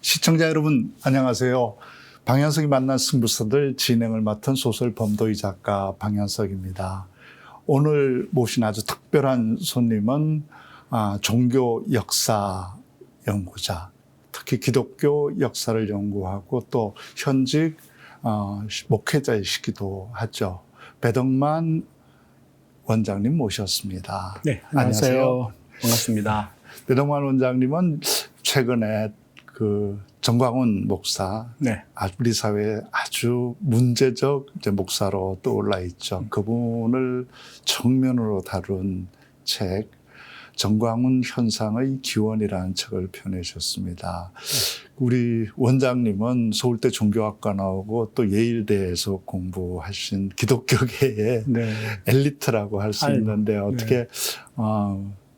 시청자 여러분 안녕하세요. 방현석이 만난 승부사들 진행을 맡은 소설 범도희 작가 방현석입니다. 오늘 모신 아주 특별한 손님은 종교 역사 연구자, 특히 기독교 역사를 연구하고 또 현직 목회자이시기도 하죠. 배덕만 원장님 모셨습니다. 네, 안녕하세요. 반갑습니다. 배덕만 원장님은 최근에 정광훈 목사, 네. 우리 사회에 아주 문제적 목사로 떠올라 있죠. 그분을 정면으로 다룬 책, 정광훈 현상의 기원이라는 책을 펴내셨습니다. 우리 원장님은 서울대 종교학과 나오고 또 예일대에서 공부하신 기독교계의 엘리트라고 할 수 있는데 어떻게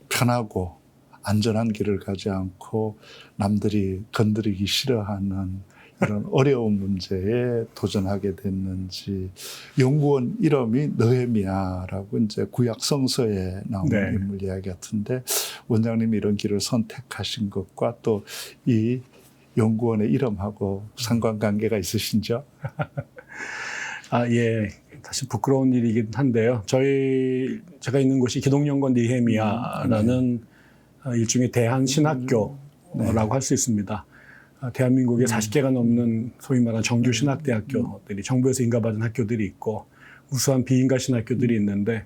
편하고 안전한 길을 가지 않고 남들이 건드리기 싫어하는 이런 어려운 문제에 도전하게 됐는지. 연구원 이름이 느헤미야라고 이제 구약 성서에 나오는 인물 이야기 같은데 원장님이 이런 길을 선택하신 것과 또 이 연구원의 이름하고 상관관계가 있으신죠? 예. 사실 부끄러운 일이긴 한데요. 제가 있는 곳이 기독연구원 느헤미야라는 일종의 대한신학교라고 할 수 있습니다. 대한민국에 40개가 넘는 소위 말하는 정규 신학대학교들이 정부에서 인가받은 학교들이 있고 우수한 비인가 신학교들이 있는데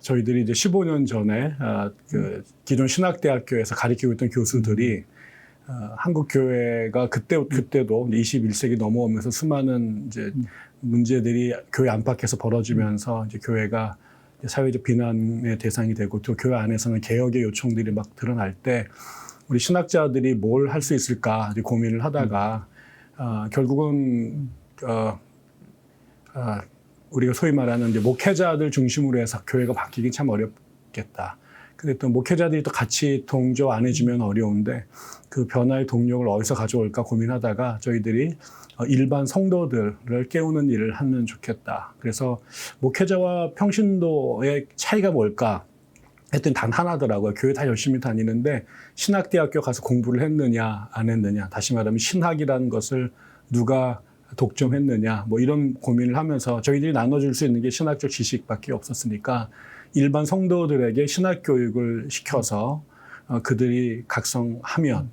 저희들이 이제 15년 전에 기존 신학대학교에서 가르치고 있던 교수들이 한국 교회가 그때도 21세기 넘어오면서 수많은 이제 문제들이 교회 안팎에서 벌어지면서 이제 교회가 사회적 비난의 대상이 되고 또 교회 안에서는 개혁의 요청들이 막 드러날 때 우리 신학자들이 뭘 할 수 있을까 고민을 하다가 결국은 우리가 소위 말하는 이제 목회자들 중심으로 해서 교회가 바뀌긴 참 어렵겠다. 근데 또 목회자들이 또 같이 동조 안 해주면 어려운데 그 변화의 동력을 어디서 가져올까 고민하다가 저희들이 일반 성도들을 깨우는 일을 하면 좋겠다. 그래서 목회자와 평신도의 차이가 뭘까? 했더니 단 하나더라고요. 교회 다 열심히 다니는데 신학대학교 가서 공부를 했느냐 안 했느냐. 다시 말하면 신학이라는 것을 누가 독점했느냐. 뭐 이런 고민을 하면서 저희들이 나눠줄 수 있는 게 신학적 지식밖에 없었으니까 일반 성도들에게 신학 교육을 시켜서 그들이 각성하면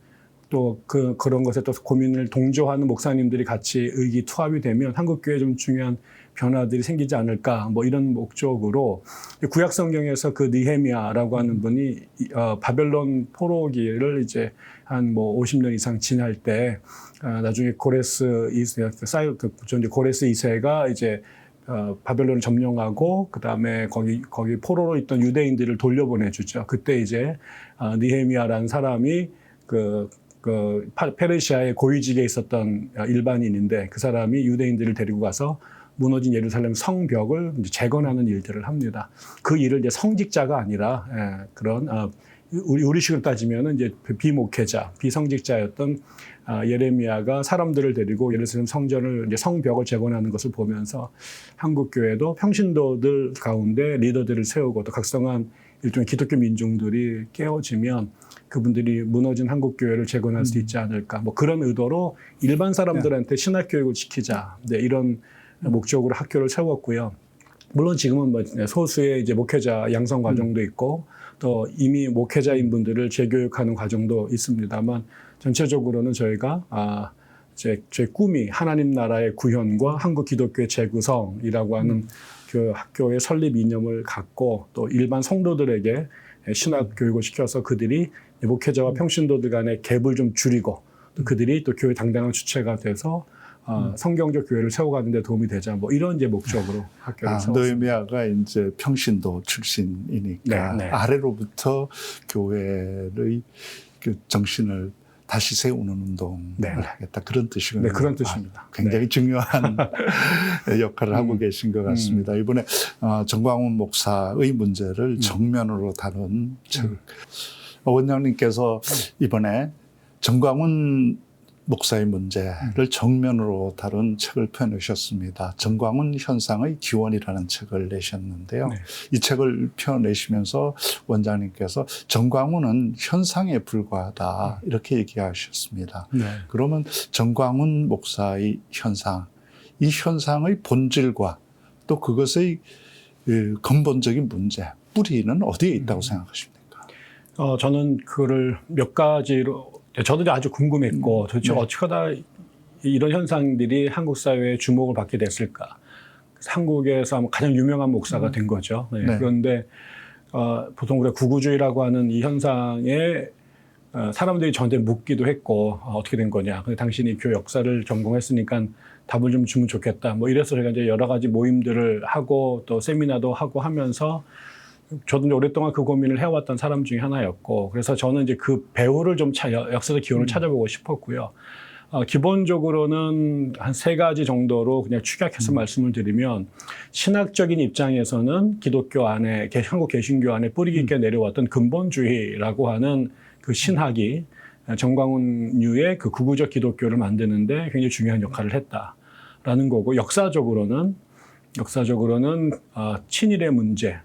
또 그런 것에 또 고민을 동조하는 목사님들이 같이 의기투합이 되면 한국교회에 좀 중요한 변화들이 생기지 않을까 뭐 이런 목적으로 구약 성경에서 그 느헤미야라고 하는 분이 바벨론 포로기를 이제 한 50년 이상 지날 때 나중에 고레스 2세가 이제 바벨론을 점령하고 그다음에 거기 포로로 있던 유대인들을 돌려보내주죠. 그때 이제 느헤미야라는 사람이 페르시아의 고위직에 있었던 일반인인데 그 사람이 유대인들을 데리고 가서 무너진 예루살렘 성벽을 이제 재건하는 일들을 합니다. 그 일을 이제 성직자가 아니라 그런 우리식으로 따지면은 이제 비목회자, 비성직자였던 예레미야가 사람들을 데리고 예루살렘 성전을 이제 성벽을 재건하는 것을 보면서 한국 교회도 평신도들 가운데 리더들을 세우고 또 각성한 일종의 기독교 민중들이 깨어지면 그분들이 무너진 한국 교회를 재건할 수 있지 않을까. 뭐 그런 의도로 일반 사람들한테 신학 교육을 시키자. 이런 목적으로 학교를 세웠고요. 물론 지금은 소수의 이제 목회자 양성 과정도 있고 또 이미 목회자인 분들을 재교육하는 과정도 있습니다만 전체적으로는 저희가 제 꿈이 하나님 나라의 구현과 한국 기독교의 재구성이라고 하는 그 학교의 설립 이념을 갖고 또 일반 성도들에게 신학 교육을 시켜서 그들이 목회자와 평신도들 간의 갭을 좀 줄이고 또 그들이 또 교회 당당한 주체가 돼서 성경적 교회를 세워가는 데 도움이 되자 뭐 이런 이제 목적으로 학교를 세웠습니다. 느헤미야가 이제 평신도 출신이니까 아래로부터 교회의 그 정신을 다시 세우는 운동을 하겠다. 그런 뜻이군요. 네, 그런 뜻입니다. 굉장히 중요한 역할을 하고 계신 것 같습니다. 이번에 정광훈 목사의 문제를 정면으로 다룬 책. 원장님께서 이번에 정광훈 목사의 문제를 정면으로 다룬 책을 펴내셨습니다. 정광훈 현상의 기원이라는 책을 내셨는데요. 네. 이 책을 펴내시면서 원장님께서 정광훈은 현상에 불과하다 이렇게 얘기하셨습니다. 네. 그러면 정광훈 목사의 현상, 이 현상의 본질과 또 그것의 근본적인 문제, 뿌리는 어디에 있다고 생각하십니까? 저는 그거를 몇 가지로 저도 아주 궁금했고 도대체 네. 어떻게 하다 이런 현상들이 한국 사회에 주목을 받게 됐을까? 한국에서 아마 가장 유명한 목사가 된 거죠. 네. 네. 그런데 보통 우리가 구구주의라고 하는 이 현상에 사람들이 저한테 묻기도 했고 어떻게 된 거냐. 근데 당신이 교회 역사를 전공했으니까 답을 좀 주면 좋겠다. 뭐 이래서 제가 이제 여러 가지 모임들을 하고 또 세미나도 하고 하면서 저도 이제 오랫동안 그 고민을 해왔던 사람 중에 하나였고, 그래서 저는 이제 그 배후를 좀 역사적 기원을 찾아보고 싶었고요. 기본적으로는 한 3가지 정도로 그냥 축약해서 말씀을 드리면, 신학적인 입장에서는 기독교 안에, 한국 개신교 안에 뿌리 깊게 내려왔던 근본주의라고 하는 그 신학이 정광훈류의 그 구구적 기독교를 만드는데 굉장히 중요한 역할을 했다라는 거고, 역사적으로는 친일의 문제,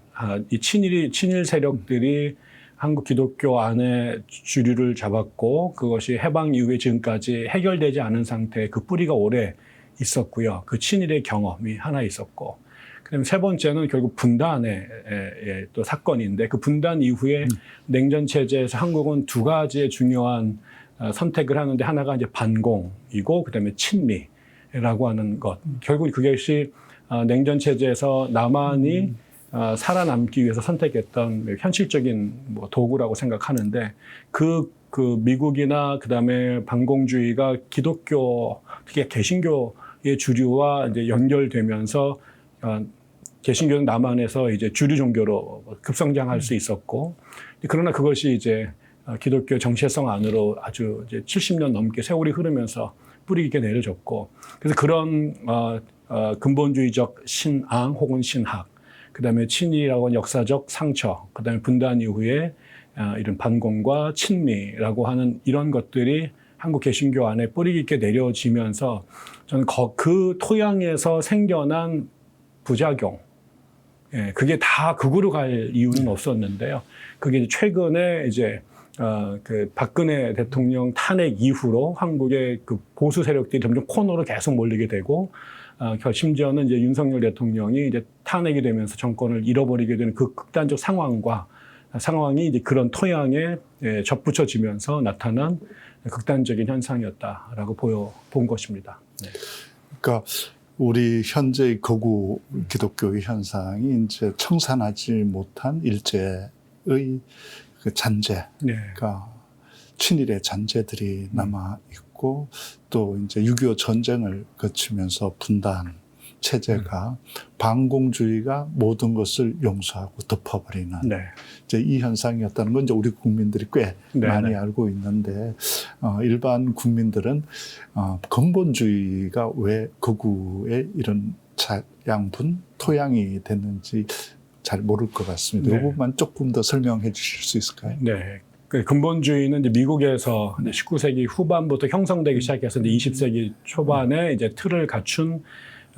이 친일 세력들이 한국 기독교 안에 주류를 잡았고 그것이 해방 이후에 지금까지 해결되지 않은 상태에 그 뿌리가 오래 있었고요. 그 친일의 경험이 하나 있었고, 그다음에 3번째는 결국 분단의 또 사건인데, 그 분단 이후에 냉전 체제에서 한국은 2가지의 중요한 선택을 하는데, 하나가 이제 반공이고 그다음에 친미라고 하는 것. 결국 그것이 냉전 체제에서 남한이 살아남기 위해서 선택했던 현실적인 도구라고 생각하는데, 그 미국이나 그다음에 반공주의가 기독교, 특히 개신교의 주류와 이제 연결되면서 개신교는 남한에서 이제 주류 종교로 급성장할 수 있었고, 그러나 그것이 이제 기독교 정체성 안으로 아주 이제 70년 넘게 세월이 흐르면서 뿌리 깊게 내려졌고, 그래서 그런 근본주의적 신앙 혹은 신학, 그다음에 친일이라고 하는 역사적 상처, 그다음에 분단 이후에 이런 반공과 친미라고 하는 이런 것들이 한국 개신교 안에 뿌리 깊게 내려지면서, 저는 그 토양에서 생겨난 부작용, 그게 다 극으로 갈 이유는 없었는데요. 그게 최근에 이제 그 박근혜 대통령 탄핵 이후로 한국의 그 보수 세력들이 점점 코너로 계속 몰리게 되고, 심지어는 이제 윤석열 대통령이 이제 탄핵이 되면서 정권을 잃어버리게 되는 그 극단적 상황이 이제 그런 토양에 접붙여지면서 나타난 극단적인 현상이었다라고 본 것입니다. 네. 그러니까 우리 현재의 거구 기독교의 현상이 이제 청산하지 못한 일제의 그 잔재, 네. 그러니까 친일의 잔재들이 남아 있고, 또 이제 6.25 전쟁을 거치면서 분단 체제가 반공주의가 모든 것을 용서하고 덮어버리는 네. 이제 이 현상이었다는 건 이제 우리 국민들이 꽤 네, 많이 네. 알고 있는데, 일반 국민들은 근본주의가 왜 거구의 이런 양분, 토양이 됐는지 잘 모를 것 같습니다. 네. 이 부분만 조금 더 설명해 주실 수 있을까요? 네. 그 근본주의는 이제 미국에서 19세기 후반부터 형성되기 시작해서 이제 20세기 초반에 이제 틀을 갖춘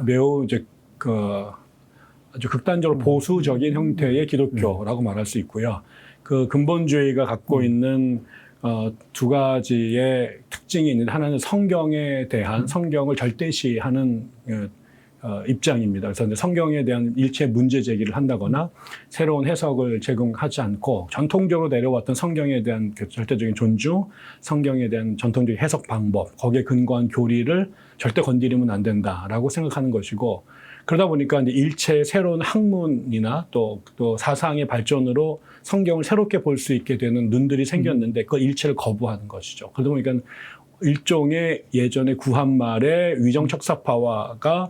매우 이제 아주 극단적으로 보수적인 형태의 기독교라고 말할 수 있고요. 그 근본주의가 갖고 있는 2가지의 특징이 있는데, 하나는 성경에 대한 성경을 절대시하는 입장입니다. 그래서 이제 성경에 대한 일체 문제 제기를 한다거나 새로운 해석을 제공하지 않고, 전통적으로 내려왔던 성경에 대한 그 절대적인 존중, 성경에 대한 전통적인 해석 방법, 거기에 근거한 교리를 절대 건드리면 안 된다라고 생각하는 것이고, 그러다 보니까 이제 일체 새로운 학문이나 또 사상의 발전으로 성경을 새롭게 볼 수 있게 되는 눈들이 생겼는데, 그 일체를 거부하는 것이죠. 그러다 보니까 일종의 예전의 구한말의 위정 척사파화가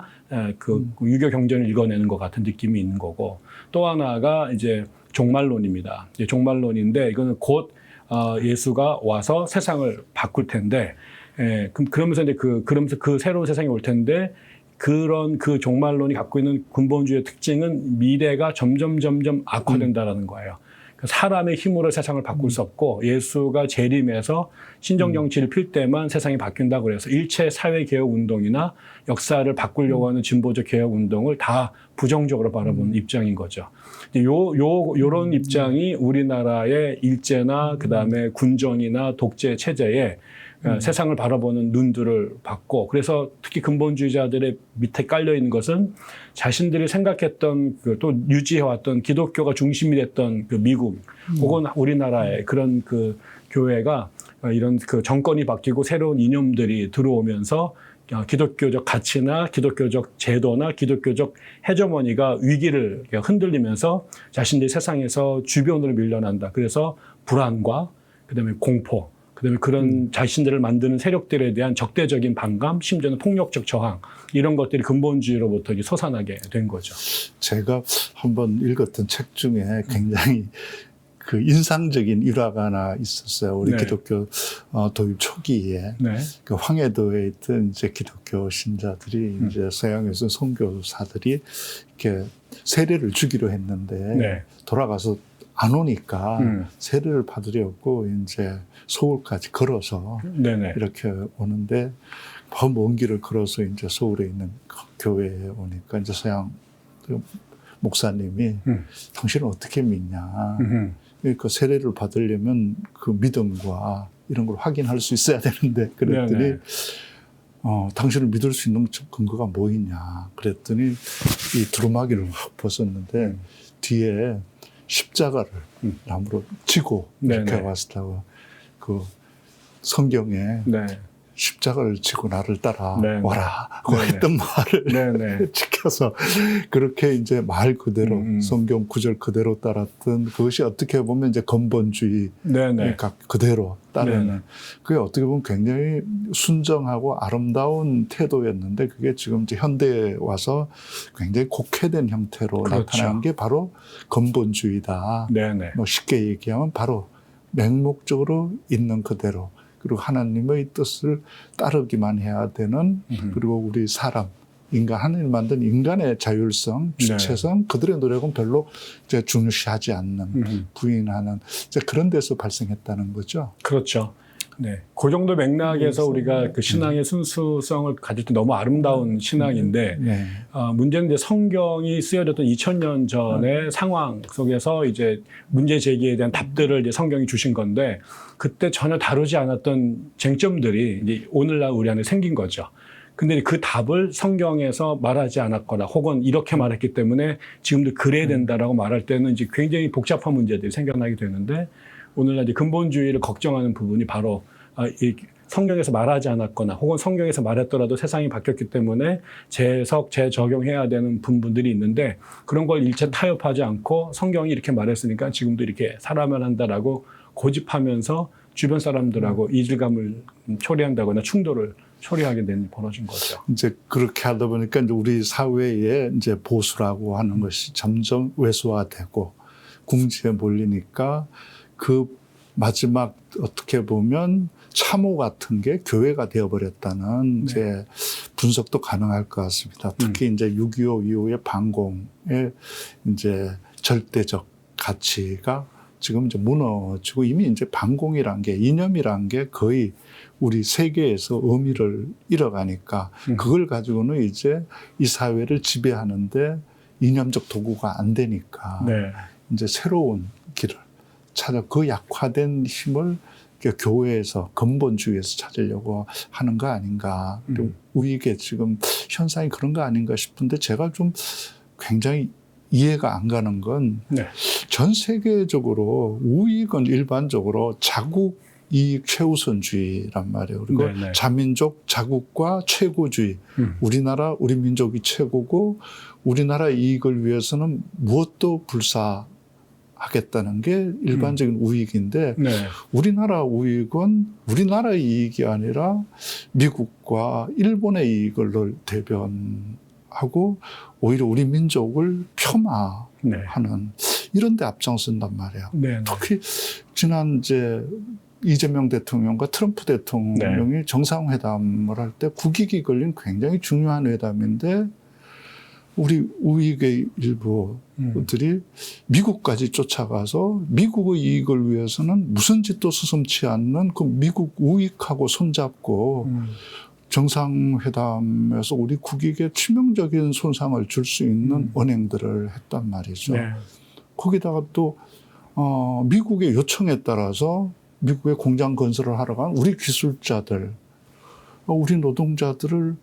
그 유교 경전을 읽어내는 것 같은 느낌이 있는 거고, 또 하나가 이제 종말론입니다. 종말론인데, 이거는 곧 예수가 와서 세상을 바꿀 텐데, 그러면서 이제 그러면서 그 새로운 세상이 올 텐데, 그런 그 종말론이 갖고 있는 근본주의의 특징은 미래가 점점 악화된다라는 거예요. 사람의 힘으로 세상을 바꿀 수 없고 예수가 재림해서 신정정치를 필 때만 세상이 바뀐다고 그래서 일체 사회개혁운동이나 역사를 바꾸려고 하는 진보적 개혁운동을 다 부정적으로 바라보는 입장인 거죠. 요런 입장이 우리나라의 일제나 그다음에 군정이나 독재 체제에 세상을 바라보는 눈들을 받고 그래서 특히 근본주의자들의 밑에 깔려 있는 것은 자신들이 생각했던 또 유지해왔던 기독교가 중심이 됐던 그 미국 혹은 우리나라의 그런 그 교회가 이런 그 정권이 바뀌고 새로운 이념들이 들어오면서 기독교적 가치나 기독교적 제도나 기독교적 헤저머니가 위기를 흔들리면서 자신들이 세상에서 주변으로 밀려난다. 그래서 불안과 그다음에 공포 그다음에 그런 자신들을 만드는 세력들에 대한 적대적인 반감, 심지어는 폭력적 저항 이런 것들이 근본주의로부터 솟아나게 된 거죠. 제가 한번 읽었던 책 중에 굉장히 그 인상적인 일화가 하나 있었어요. 우리 네. 기독교 도입 초기에 네. 그 황해도에 있던 이제 기독교 신자들이 이제 서양에서 선교사들이 이렇게 세례를 주기로 했는데 네. 돌아가서 안 오니까 세례를 받으려고 이제 서울까지 걸어서 네네. 이렇게 오는데 먼 길을 걸어서 이제 서울에 있는 교회에 오니까 이제 서양 목사님이 당신은 어떻게 믿냐? 그러니까 세례를 받으려면 그 믿음과 이런 걸 확인할 수 있어야 되는데 그랬더니 네네. 당신을 믿을 수 있는 근거가 뭐 있냐? 그랬더니 이 두루마기를 확 벗었는데 뒤에 십자가를 나무로 지고 이렇게 네네. 왔다고 그 성경에 네. 십자가를 지고 나를 따라 네네. 와라 고 네네. 했던 말을 네네. 지켜서 그렇게 이제 말 그대로 성경 구절 그대로 따랐던 그것이 어떻게 보면 이제 근본주의 네네. 그대로 따르는 네네. 그게 어떻게 보면 굉장히 순정하고 아름다운 태도였는데 그게 지금 이제 현대에 와서 굉장히 곡해된 형태로 그렇죠. 나타난 게 바로 근본주의다. 네네. 뭐 쉽게 얘기하면 바로 맹목적으로 있는 그대로 그리고 하나님의 뜻을 따르기만 해야 되는 그리고 우리 사람 인간 하나님 만든 인간의 자율성, 주체성 그들의 노력은 별로 이제 중시하지 않는 부인하는 이제 그런 데서 발생했다는 거죠. 그렇죠. 네. 그 정도 맥락에서 우리가 그 신앙의 순수성을 가질 때 너무 아름다운 신앙인데, 네. 문제는 이제 성경이 쓰여졌던 2000년 전의 상황 속에서 이제 문제 제기에 대한 답들을 이제 성경이 주신 건데, 그때 전혀 다루지 않았던 쟁점들이 이제 오늘날 우리 안에 생긴 거죠. 근데 그 답을 성경에서 말하지 않았거나 혹은 이렇게 말했기 때문에 지금도 그래야 된다라고 말할 때는 이제 굉장히 복잡한 문제들이 생겨나게 되는데, 오늘날 이제 근본주의를 걱정하는 부분이 바로 이 성경에서 말하지 않았거나 혹은 성경에서 말했더라도 세상이 바뀌었기 때문에 재해석, 재적용해야 되는 부분들이 있는데 그런 걸 일체 타협하지 않고 성경이 이렇게 말했으니까 지금도 이렇게 살아야만 한다라고 고집하면서 주변 사람들하고 이질감을 초래한다거나 충돌을 초래하게 된 벌어진 거죠. 이제 그렇게 하다 보니까 이제 우리 사회에 이제 보수라고 하는 것이 점점 왜소화되고 궁지에 몰리니까 그 마지막 어떻게 보면 참호 같은 게 교회가 되어버렸다는 이제 분석도 가능할 것 같습니다. 특히 이제 6.25 이후의 반공의 이제 절대적 가치가 지금 이제 무너지고 이미 이제 반공이란 게 이념이란 게 거의 우리 세계에서 의미를 잃어가니까 그걸 가지고는 이제 이 사회를 지배하는데 이념적 도구가 안 되니까 이제 새로운 길을 찾아 그 약화된 힘을 교회에서 근본주의에서 찾으려고 하는 거 아닌가. 우익의 지금 현상이 그런 거 아닌가 싶은데 제가 좀 굉장히 이해가 안 가는 건 전 세계적으로 우익은 일반적으로 자국 이익 최우선주의란 말이에요. 그리고 자민족 자국과 최고주의. 우리나라 우리 민족이 최고고 우리나라 이익을 위해서는 무엇도 불사 하겠다는 게 일반적인 우익인데 우리나라 우익은 우리나라의 이익이 아니라 미국과 일본의 이익을 대변하고 오히려 우리 민족을 폄하하는 이런 데 앞장선단 말이에요. 특히 지난 이제 이재명 대통령과 트럼프 대통령이 정상회담을 할 때 국익이 걸린 굉장히 중요한 회담인데 우리 우익의 일부들이 미국까지 쫓아가서 미국의 이익을 위해서는 무슨 짓도 수슴치 않는 그 미국 우익하고 손잡고 정상회담에서 우리 국익에 치명적인 손상을 줄 수 있는 언행들을 했단 말이죠. 네. 거기다가 또 미국의 요청에 따라서 미국의 공장 건설을 하러 간 우리 기술자들, 우리 노동자들을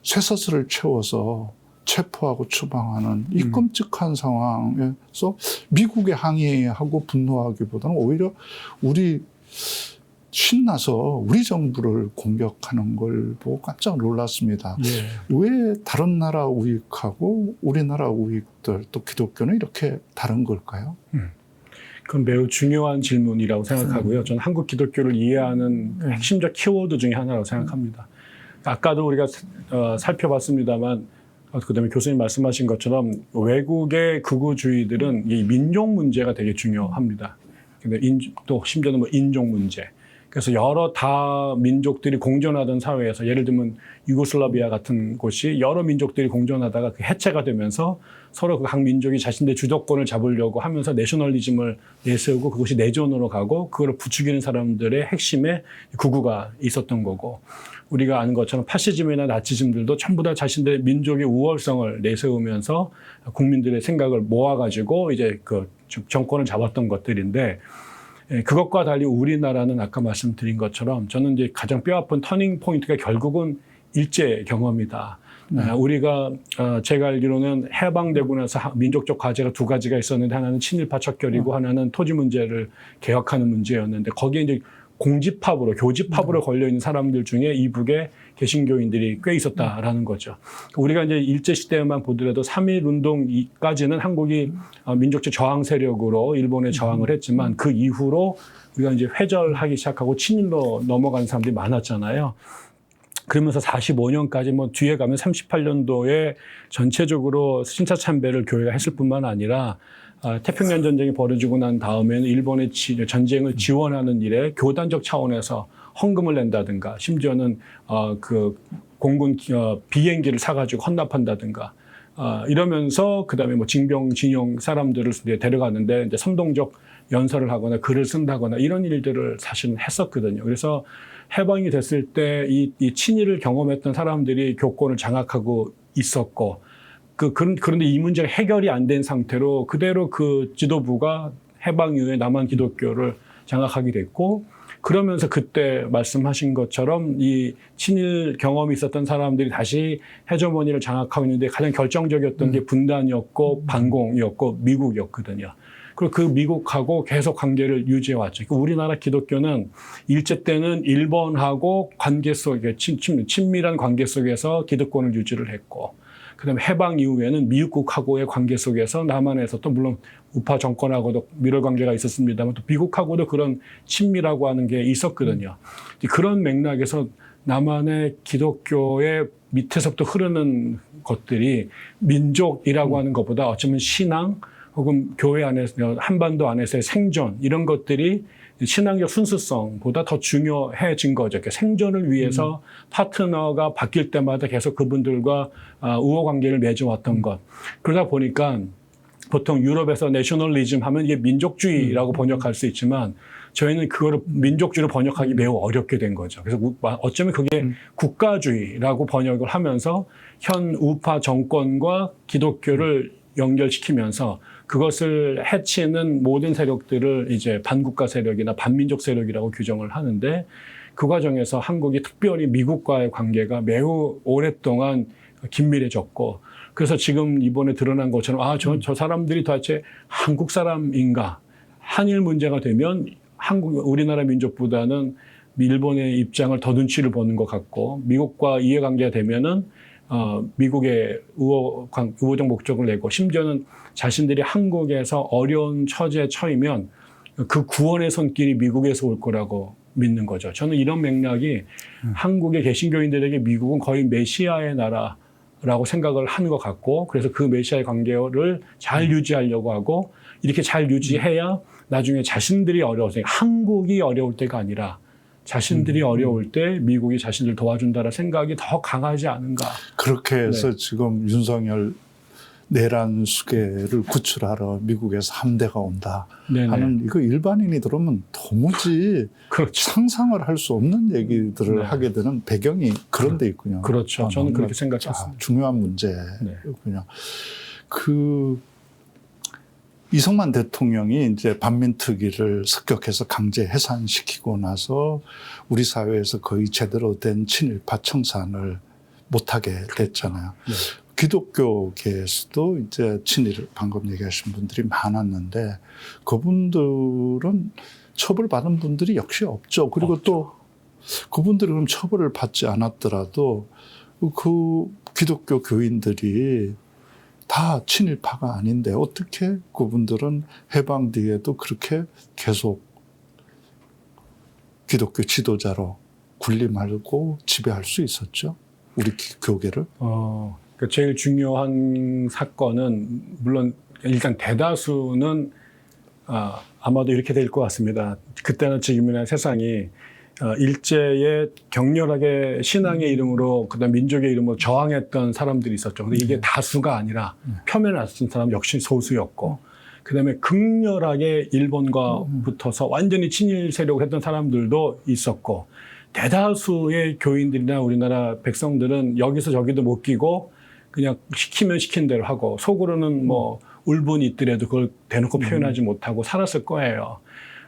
쇠사슬을 채워서 체포하고 추방하는 이 끔찍한 상황에서 미국에 항의하고 분노하기보다는 오히려 우리 신나서 우리 정부를 공격하는 걸 보고 깜짝 놀랐습니다. 예. 왜 다른 나라 우익하고 우리나라 우익들 또 기독교는 이렇게 다른 걸까요? 그건 매우 중요한 질문이라고 생각하고요. 저는 한국 기독교를 이해하는 핵심적 키워드 중에 하나라고 생각합니다. 아까도 우리가 살펴봤습니다만 그다음에 교수님 말씀하신 것처럼 외국의 극우주의들은 이 민족 문제가 되게 중요합니다. 근데 또 심지어는 뭐 인종 문제. 그래서 여러 다민족들이 공존하던 사회에서 예를 들면 유고슬라비아 같은 곳이 여러 민족들이 공존하다가 그 해체가 되면서 서로 그 각 민족이 자신들의 주도권을 잡으려고 하면서 내셔널리즘을 내세우고 그것이 내전으로 가고 그걸 부추기는 사람들의 핵심에 극우가 있었던 거고 우리가 아는 것처럼 파시즘이나 나치즘들도 전부 다 자신들의 민족의 우월성을 내세우면서 국민들의 생각을 모아가지고 이제 그 정권을 잡았던 것들인데 그것과 달리 우리나라는 아까 말씀드린 것처럼 저는 이제 가장 뼈아픈 터닝 포인트가 결국은 일제 경험이다. 우리가 제가 알기로는 해방되고 나서 민족적 과제가 두 가지가 있었는데 하나는 친일파 척결이고 하나는 토지 문제를 개혁하는 문제였는데 거기에 이제 공집합으로 교집합으로 걸려 있는 사람들 중에 이북의 개신교인들이 꽤 있었다라는 거죠. 우리가 이제 일제 시대만 보더라도 3.1 운동까지는 한국이 민족적 저항 세력으로 일본에 저항을 했지만 그 이후로 우리가 이제 회절하기 시작하고 친일로 넘어가는 사람들이 많았잖아요. 그러면서 45년까지 뭐 뒤에 가면 38년도에 전체적으로 신차 참배를 교회가 했을 뿐만 아니라 태평양 전쟁이 벌어지고 난 다음에는 일본의 전쟁을 지원하는 일에 교단적 차원에서 헌금을 낸다든가 심지어는 그 공군 비행기를 사가지고 헌납한다든가 이러면서 그다음에 뭐 징병 사람들을 데려가는데 이제 선동적 연설을 하거나 글을 쓴다거나 이런 일들을 사실은 했었거든요. 그래서 해방이 됐을 때 이 친일을 경험했던 사람들이 교권을 장악하고 있었고 그런데 이 문제가 해결이 안 된 상태로 그대로 그 지도부가 해방 이후에 남한 기독교를 장악하게 됐고 그러면서 그때 말씀하신 것처럼 이 친일 경험이 있었던 사람들이 다시 헤저모니를 장악하고 있는데 가장 결정적이었던 게 분단이었고 반공이었고 미국이었거든요. 그리고 그 미국하고 계속 관계를 유지해 왔죠. 우리나라 기독교는 일제 때는 일본하고 관계 속에 친밀한 관계 속에서 기득권을 유지를 했고 그다음에 해방 이후에는 미국하고의 관계 속에서 남한에서 또 물론 우파 정권하고도 밀월 관계가 있었습니다만 또 미국하고도 그런 친밀하고 하는 게 있었거든요. 그런 맥락에서 남한의 기독교의 밑에서부터 흐르는 것들이 민족이라고 하는 것보다 어쩌면 신앙 혹은 교회 안에서 한반도 안에서의 생존 이런 것들이 신앙적 순수성보다 더 중요해진 거죠. 생존을 위해서 파트너가 바뀔 때마다 계속 그분들과 우호 관계를 맺어왔던 것. 그러다 보니까 보통 유럽에서 내셔널리즘 하면 이게 민족주의라고 번역할 수 있지만 저희는 그거를 민족주의로 번역하기 매우 어렵게 된 거죠. 그래서 어쩌면 그게 국가주의라고 번역을 하면서 현 우파 정권과 기독교를 연결시키면서 그것을 해치는 모든 세력들을 이제 반국가 세력이나 반민족 세력이라고 규정을 하는데 그 과정에서 한국이 특별히 미국과의 관계가 매우 오랫동안 긴밀해졌고 그래서 지금 이번에 드러난 것처럼 저 사람들이 도대체 한국 사람인가 한일 문제가 되면 우리나라 민족보다는 일본의 입장을 더 눈치를 보는 것 같고 미국과 이해관계가 되면은 미국의 우호적 목적을 내고 심지어는 자신들이 한국에서 어려운 처지에 처이면 그 구원의 손길이 미국에서 올 거라고 믿는 거죠. 저는 이런 맥락이 한국의 개신교인들에게 미국은 거의 메시아의 나라라고 생각을 하는 것 같고 그래서 그 메시아의 관계를 잘 유지하려고 하고 이렇게 잘 유지해야 나중에 자신들이 어려워서 한국이 어려울 때가 아니라 자신들이 어려울 때 미국이 자신들 도와준다는 생각이 더 강하지 않은가. 그렇게 해서 지금 윤석열 내란 수계를 구출하러 미국에서 함대가 온다 네네. 하는 이거 일반인이 들으면 도무지 그렇죠. 상상을 할 수 없는 얘기들을 네. 하게 되는 배경이 그런 데 있군요. 그렇죠. 저는 너무나 그렇게 생각했습니다. 중요한 문제군요. 그 이승만 대통령이 이제 반민특위를 습격해서 강제 해산시키고 나서 우리 사회에서 거의 제대로 된 친일파 청산을 못하게 됐잖아요. 네. 기독교계에서도 이제 친일 방금 얘기하신 분들이 많았는데 그분들은 처벌받은 분들이 역시 없죠. 그리고 없죠. 또 그분들이 그럼 처벌을 받지 않았더라도 그 기독교 교인들이 다 친일파가 아닌데 어떻게 그분들은 해방 뒤에도 그렇게 계속 기독교 지도자로 군림하고 지배할 수 있었죠? 우리 교계를? 그 제일 중요한 사건은 물론 일단 대다수는 아마도 이렇게 될 것 같습니다. 그때나 지금이나 세상이 일제에 격렬하게 신앙의 이름으로 그다음 민족의 이름으로 저항했던 사람들이 있었죠. 근데 이게 다수가 아니라 표면에 나선 사람 역시 소수였고 그다음에 극렬하게 일본과 붙어서 완전히 친일 세력을 했던 사람들도 있었고 대다수의 교인들이나 우리나라 백성들은 여기서 저기도 못 끼고 그냥 시키면 시킨 대로 하고 속으로는 뭐 울분이 있더라도 그걸 대놓고 표현하지 못하고 살았을 거예요.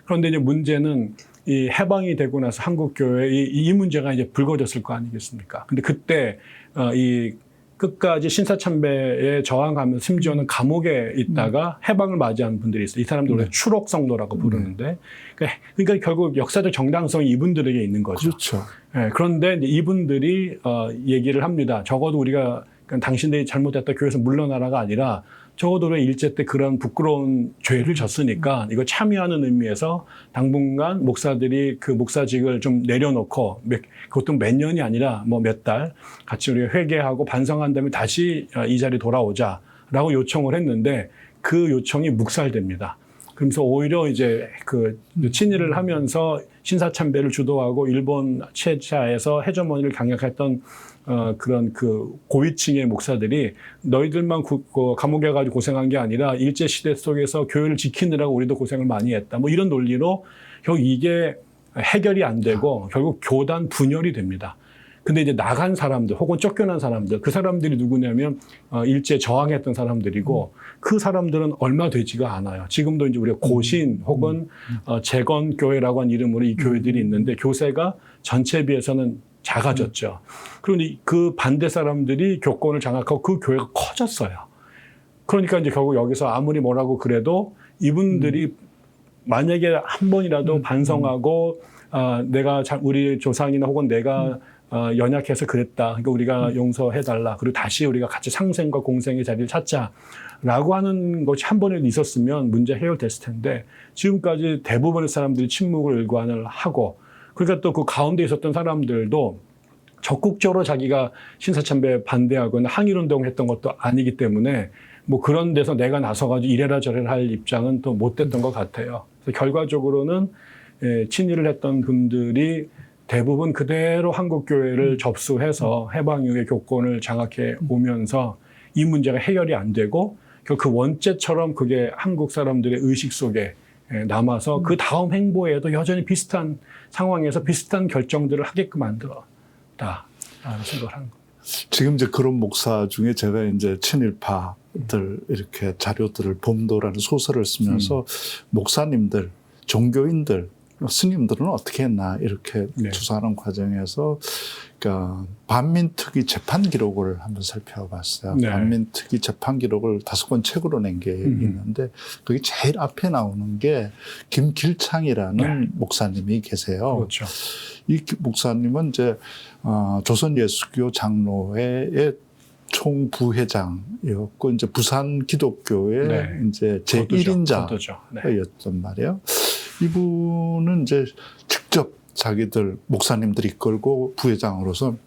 그런데 이제 문제는 이 해방이 되고 나서 한국교회 이 문제가 이제 불거졌을 거 아니겠습니까? 근데 그때 이 끝까지 신사참배에 저항하면서 심지어는 감옥에 있다가 해방을 맞이한 분들이 있어요. 이 사람들 원래 추록성도라고 부르는데 그러니까 결국 역사적 정당성이 이분들에게 있는 거죠. 그렇죠. 네, 그런데 이제 이분들이 얘기를 합니다. 적어도 우리가 당신들이 잘못했다 교회에서 물러나라가 아니라 적어도 왜 일제 때 그런 부끄러운 죄를 졌으니까 이거 참여하는 의미에서 당분간 목사들이 그 목사직을 좀 내려놓고 그것도 몇 년이 아니라 뭐 몇 달 같이 우리가 회개하고 반성한 다음에 다시 이 자리에 돌아오자라고 요청을 했는데 그 요청이 묵살됩니다. 그러면서 오히려 이제 그 친일을 하면서 신사참배를 주도하고 일본 체자에서 해저머니를 강력했던 그런 그 고위층의 목사들이 너희들만 감옥에 가지고 고생한 게 아니라 일제 시대 속에서 교회를 지키느라고 우리도 고생을 많이 했다. 뭐 이런 논리로 결국 이게 해결이 안 되고 결국 교단 분열이 됩니다. 근데 이제 나간 사람들 혹은 쫓겨난 사람들 그 사람들이 누구냐면 일제 저항했던 사람들이고 그 사람들은 얼마 되지가 않아요. 지금도 이제 우리가 고신 혹은 재건교회라고 하는 이름으로 이 교회들이 있는데 교세가 전체에 비해서는 작아졌죠. 그런데 그 반대 사람들이 교권을 장악하고 그 교회가 커졌어요. 그러니까 이제 결국 여기서 아무리 뭐라고 그래도 이분들이 만약에 한 번이라도 반성하고 내가 우리 조상이나 혹은 내가 연약해서 그랬다. 그러니까 우리가 용서해달라. 그리고 다시 우리가 같이 상생과 공생의 자리를 찾자라고 하는 것이 한 번이라도 있었으면 문제 해결됐을 텐데 지금까지 대부분의 사람들이 침묵을 일관을 하고 그러니까 또 그 가운데 있었던 사람들도 적극적으로 자기가 신사참배 반대하거나 항일운동을 했던 것도 아니기 때문에 뭐 그런 데서 내가 나서가지고 이래라 저래라 할 입장은 또 못 됐던 것 같아요. 그래서 결과적으로는 친일을 했던 분들이 대부분 그대로 한국교회를 접수해서 해방 이후에 교권을 장악해 오면서 이 문제가 해결이 안 되고 그 원죄처럼 그게 한국 사람들의 의식 속에 남아서 그 다음 행보에도 여전히 비슷한 상황에서 비슷한 결정들을 하게끔 만들었다라는 생각을 하는 겁니다. 지금 이제 그런 목사 중에 제가 이제 친일파들 이렇게 자료들을 봄도라는 소설을 쓰면서 목사님들, 종교인들, 스님들은 어떻게 했나 이렇게 조사하는 과정에서 그러니까 반민특위 재판 기록을 한번 살펴봤어요. 네. 반민특위 재판 기록을 5권 책으로 낸 게 있는데 거기 제일 앞에 나오는 게 김길창이라는 목사님이 계세요. 그렇죠. 이 목사님은 이제 조선예수교 장로회의 총부회장이었고 이제 부산 기독교의 이제 제1인자였단 말이에요. 이분은 이제 직접 자기들 목사님들이 이끌고 부회장으로서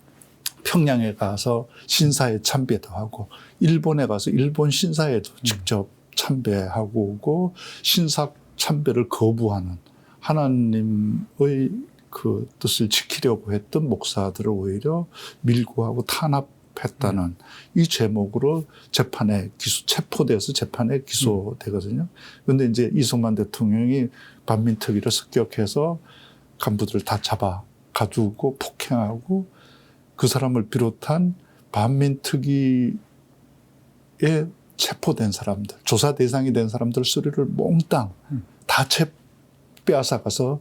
평양에 가서 신사에 참배도 하고 일본에 가서 일본 신사에도 직접 참배하고 오고 신사 참배를 거부하는 하나님의 그 뜻을 지키려고 했던 목사들을 오히려 밀고 하고 탄압 설립했다는 이 제목으로 체포돼서 재판에 기소되거든요. 그런데 이제 이승만 대통령이 반민특위를 습격해서 간부들을 다 잡아 가두고 폭행하고 그 사람을 비롯한 반민특위에 체포된 사람들, 조사 대상이 된 사람들 수리를 몽땅 다 빼앗아가서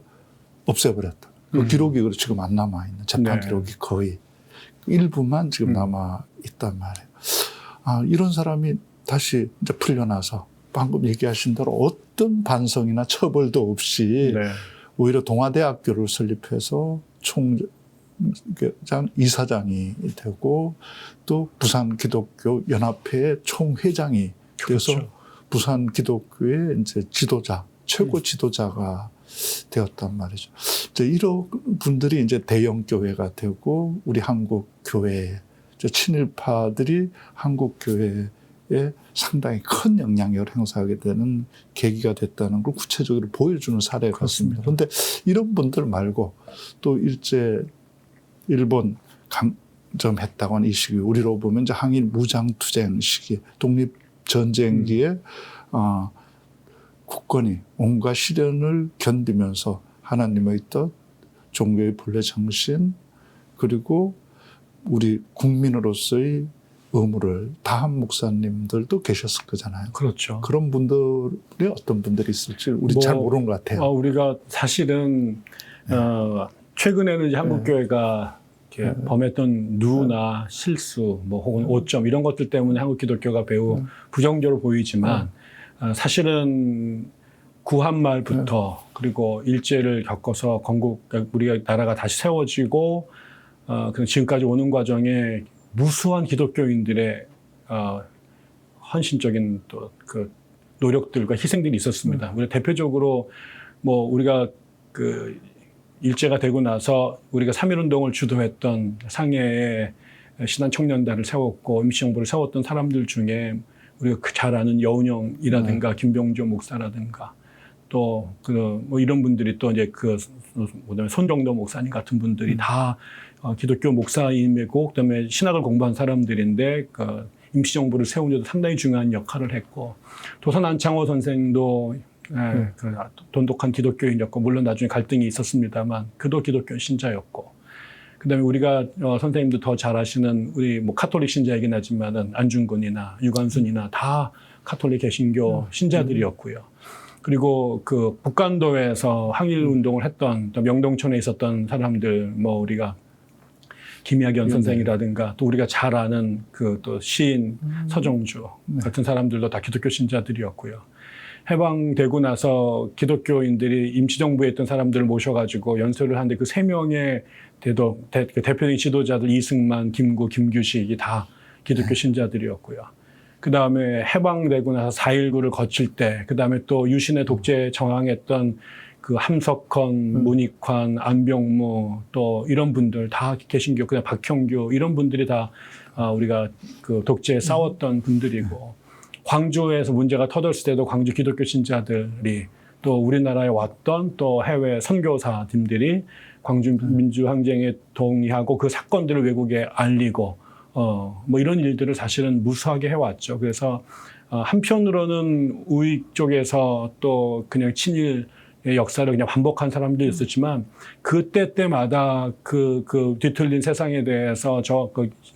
없애버렸다. 그 기록이 지금 안 남아있는, 재판 기록이 거의 일부만 지금 남아있단 말이에요. 이런 사람이 다시 이제 풀려나서 방금 얘기하신 대로 어떤 반성이나 처벌도 없이 오히려 동아대학교를 설립해서 이사장이 되고 또 부산기독교연합회의 총회장이 돼서 그렇죠. 부산기독교의 이제 최고 지도자가 되었단 말이죠. 이제 이런 분들이 이제 대형 교회가 되고 우리 한국 교회, 친일파들이 한국 교회에 상당히 큰 영향력을 행사하게 되는 계기가 됐다는 걸 구체적으로 보여주는 사례 같습니다. 그런데 이런 분들 말고 또 일제 일본 강점했다고 하는 이 시기, 우리로 보면 이제 항일 무장투쟁 시기, 독립전쟁기에 국권이 온갖 시련을 견디면서 하나님의 뜻, 종교의 본래 정신, 그리고 우리 국민으로서의 의무를 다한 목사님들도 계셨을 거잖아요. 그렇죠. 그런 분들이 어떤 분들이 있을지 우리 잘 모르는 것 같아요. 우리가 사실은 최근에는 이제 한국교회가 이렇게 범했던 누나 실수, 혹은 오점 이런 것들 때문에 한국 기독교가 매우 부정적으로 보이지만 사실은 구한 말부터 그리고 일제를 겪어서 우리가 나라가 다시 세워지고 지금까지 오는 과정에 무수한 기독교인들의 헌신적인 또 그 노력들과 희생들이 있었습니다. 우리가 대표적으로 우리가 일제가 되고 나서 우리가 3.1운동을 주도했던 상해에 신한청년단을 세웠고 임시정부를 세웠던 사람들 중에 우리가 잘 아는 여운형이라든가 김병조 목사라든가 또 이런 분들이 또 이제 손정도 목사님 같은 분들이 다 기독교 목사임이고 그다음에 신학을 공부한 사람들인데 임시정부를 세운 데도 상당히 중요한 역할을 했고 도선 안창호 선생도 돈독한 기독교인이었고 물론 나중에 갈등이 있었습니다만 그도 기독교 신자였고 그다음에 우리가 선생님도 더 잘 아시는 우리 카톨릭 신자이긴 하지만은 안중근이나 유관순이나 다 카톨릭 개신교 신자들이었고요. 그리고 북간도에서 항일 운동을 했던 또 명동촌에 있었던 사람들 우리가 김야견 선생이라든가 또 우리가 잘 아는 또 시인 서정주 같은 사람들도 다 기독교 신자들이었고요. 해방되고 나서 기독교인들이 임시정부에 있던 사람들을 모셔가지고 연설을 하는데 그 3명의 대표적인 지도자들 이승만, 김구, 김규식이 다 기독교 신자들이었고요. 그 다음에 해방되고 나서 4.19를 거칠 때, 그 다음에 또 유신의 독재에 저항했던 함석헌, 문익환, 안병무 또 이런 분들 다 개신교, 그다음 박형규 이런 분들이 다 우리가 독재에 싸웠던 분들이고 광주에서 문제가 터졌을 때도 광주 기독교 신자들이 또 우리나라에 왔던 또 해외 선교사님들이 광주 민주항쟁에 동의하고 그 사건들을 외국에 알리고 이런 일들을 사실은 무수하게 해왔죠. 그래서 한편으로는 우익 쪽에서 또 그냥 친일 역사를 그냥 반복한 사람도 있었지만 때마다 뒤틀린 세상에 대해서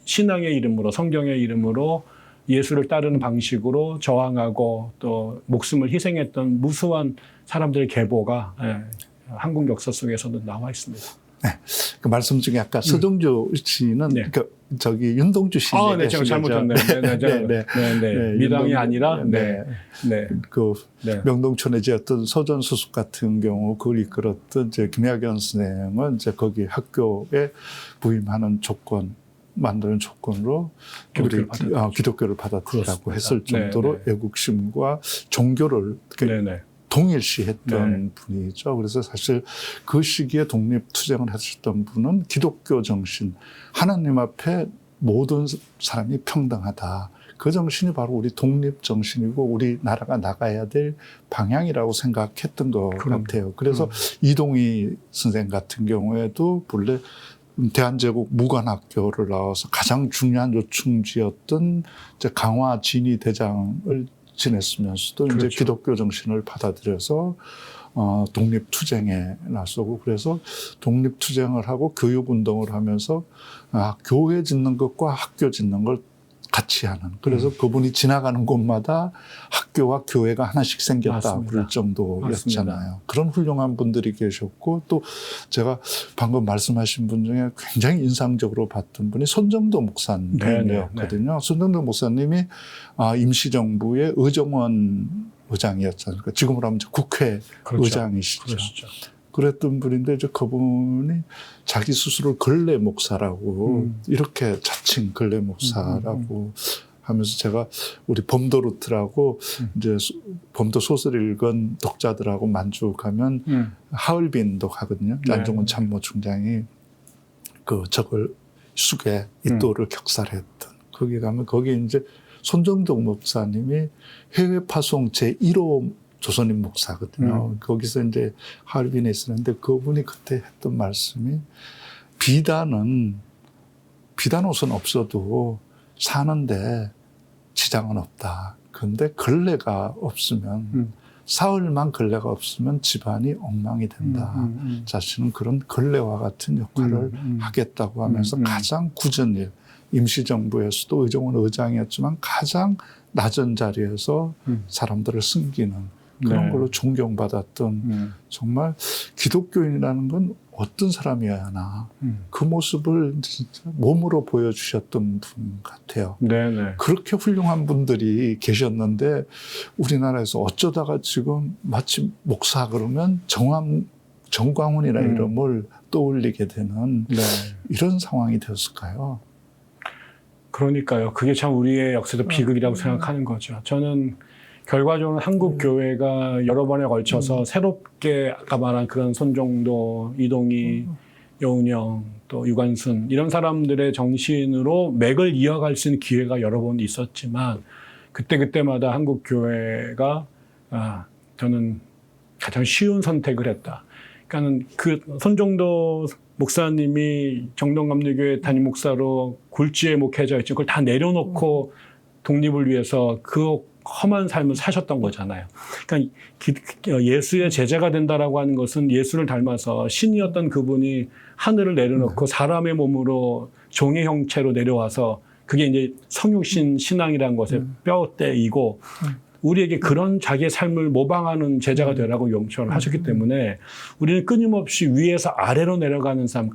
신앙의 이름으로 성경의 이름으로 예수를 따르는 방식으로 저항하고 또 목숨을 희생했던 무수한 사람들의 계보가 한국 역사 속에서도 나와 있습니다. 네. 그 말씀 중에 아까 서정주 씨는 윤동주 씨. 네, 제가 잘못했네요. 네. 미당이 아니라 명동촌에 이제 어떤 서전수습 같은 경우 그걸 이끌었던 김야견 선생은 거기 학교에 부임하는 만드는 조건으로 기독교를 받아들이라고 했을 정도로 애국심과 종교를 동일시했던 분이죠. 그래서 사실 그 시기에 독립투쟁을 하셨던 분은 기독교 정신, 하나님 앞에 모든 사람이 평등하다. 그 정신이 바로 우리 독립 정신이고 우리나라가 나가야 될 방향이라고 생각했던 것 같아요. 그래서 이동희 선생 같은 경우에도 본래 대한제국 무관학교를 나와서 가장 중요한 요충지였던 이제 강화 진위 대장을 지냈으면서도 그렇죠. 이제 기독교 정신을 받아들여서 독립투쟁에 나서고 그래서 독립투쟁을 하고 교육운동을 하면서 교회 짓는 것과 학교 짓는 걸 같이 하는. 그래서 그분이 지나가는 곳마다 학교와 교회가 하나씩 생겼다 맞습니다. 그럴 정도였잖아요. 맞습니다. 그런 훌륭한 분들이 계셨고 또 제가 방금 말씀하신 분 중에 굉장히 인상적으로 봤던 분이 손정도 목사님이었거든요. 손정도 목사님이 임시정부의 의정원 의장이었잖아요. 그러니까 지금으로 하면 국회 그렇죠. 의장이시죠. 그러시죠. 그랬던 분인데 이제 그분이 자기 스스로 근래 목사라고 이렇게 자칭 근래 목사라고 하면서 제가 우리 범도루트라고 이제 범도 소설 읽은 독자들하고 만족하면 하얼빈도 가거든요. 네. 안종훈 참모총장이 그 적을 수계 이또를 격살했던 거기 가면 거기 이제 손정덕 목사님이 해외 파송 제1호 조선인 목사거든요. 거기서 이제 하얼빈에 있었는데 그분이 그때 했던 말씀이 비단은 옷은 없어도 사는데 지장은 없다. 그런데 걸레가 없으면 사흘만 걸레가 없으면 집안이 엉망이 된다. 자신은 그런 걸레와 같은 역할을 하겠다고 하면서 가장 굳은 일, 임시정부에서도 의정원 의장이었지만 가장 낮은 자리에서 사람들을 숨기는 그런 네. 걸로 존경받았던 정말 기독교인이라는 건 어떤 사람이어야 하나 그 모습을 진짜 몸으로 보여주셨던 분 같아요. 네네. 그렇게 훌륭한 분들이 계셨는데 우리나라에서 어쩌다가 지금 마치 목사 그러면 정광훈이라는 이름을 떠올리게 되는 네. 이런 상황이 되었을까요? 그러니까요. 그게 참 우리의 역사적 비극이라고 생각하는 거죠. 저는 결과적으로 한국 교회가 여러 번에 걸쳐서 새롭게 아까 말한 그런 손정도, 이동희, 여운형, 또 유관순 이런 사람들의 정신으로 맥을 이어갈 수 있는 기회가 여러 번 있었지만 그때마다 한국 교회가 저는 가장 쉬운 선택을 했다. 그러니까는 그 손정도 목사님이 정동감리교회 담임 목사로 굴지의 목회자였죠. 그걸 다 내려놓고 독립을 위해서 그 험한 삶을 사셨던 거잖아요. 그러니까 예수의 제자가 된다라고 하는 것은 예수를 닮아서 신이었던 그분이 하늘을 내려놓고 사람의 몸으로 종의 형체로 내려와서 그게 이제 성육신 신앙이라는 것의 뼈대이고 우리에게 그런 자기의 삶을 모방하는 제자가 되라고 용서를 하셨기 때문에 우리는 끊임없이 위에서 아래로 내려가는 삶,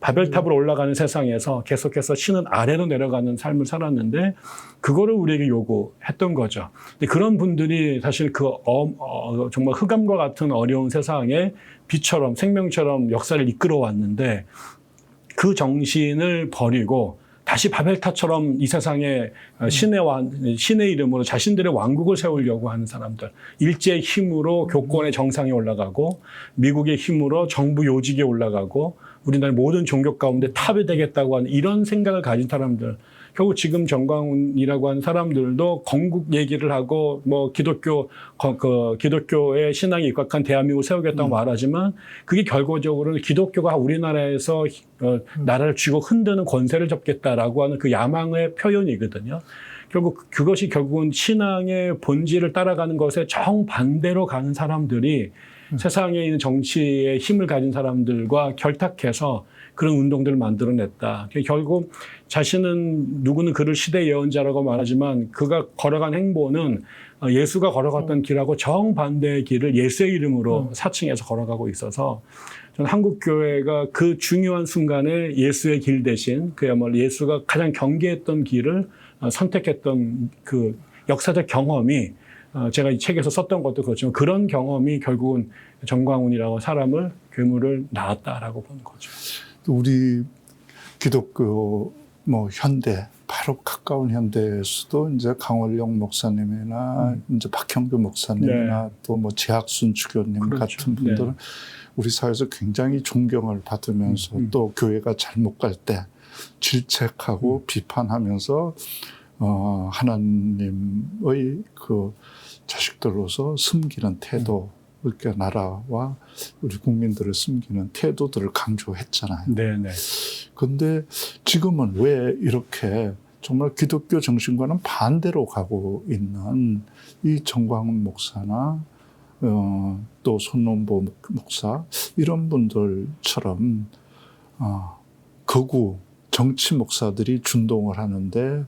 바벨탑으로 올라가는 세상에서 계속해서 신은 아래로 내려가는 삶을 살았는데 그거를 우리에게 요구했던 거죠. 근데 그런 분들이 사실 그 정말 흑암과 같은 어려운 세상에 빛처럼 생명처럼 역사를 이끌어 왔는데 그 정신을 버리고 다시 바벨탑처럼 이 세상에 신의 이름으로 자신들의 왕국을 세우려고 하는 사람들. 일제의 힘으로 교권의 정상에 올라가고 미국의 힘으로 정부 요직에 올라가고 우리나라 모든 종교 가운데 탑이 되겠다고 하는 이런 생각을 가진 사람들. 결국 지금 정광훈이라고 하는 사람들도 건국 얘기를 하고 뭐 기독교의 신앙에 입각한 대한민국을 세우겠다고 말하지만 그게 결과적으로는 기독교가 우리나라에서 나라를 쥐고 흔드는 권세를 잡겠다라고 하는 그 야망의 표현이거든요. 결국 그것이 결국은 신앙의 본질을 따라가는 것에 정반대로 가는 사람들이 세상에 있는 정치에 힘을 가진 사람들과 결탁해서 그런 운동들을 만들어냈다. 결국 자신은 누구는 그를 시대 예언자라고 말하지만 그가 걸어간 행보는 예수가 걸어갔던 길하고 정반대의 길을 예수의 이름으로 사칭해서 걸어가고 있어서 저는 한국 교회가 그 중요한 순간에 예수의 길 대신 그야말로 예수가 가장 경계했던 길을 선택했던 그 역사적 경험이 제가 이 책에서 썼던 것도 그렇지만 그런 경험이 결국은 정광훈이라고 사람을 괴물을 낳았다라고 보는 거죠. 우리 기독교 현대 바로 가까운 현대에서도 이제 강원령 목사님이나 이제 박형규 목사님이나 또 재학순 주교님 그렇죠. 같은 분들은 우리 사회에서 굉장히 존경을 받으면서 또 교회가 잘못 갈 때 질책하고 비판하면서 하나님의 그 자식들로서 숨기는 태도를 그렇게 나라와 우리 국민들을 숨기는 태도들을 강조했잖아요. 네네. 그런데 지금은 왜 이렇게 정말 기독교 정신과는 반대로 가고 있는 이 정광훈 목사나 또 손원보 목사 이런 분들처럼 거구 정치 목사들이 준동을 하는데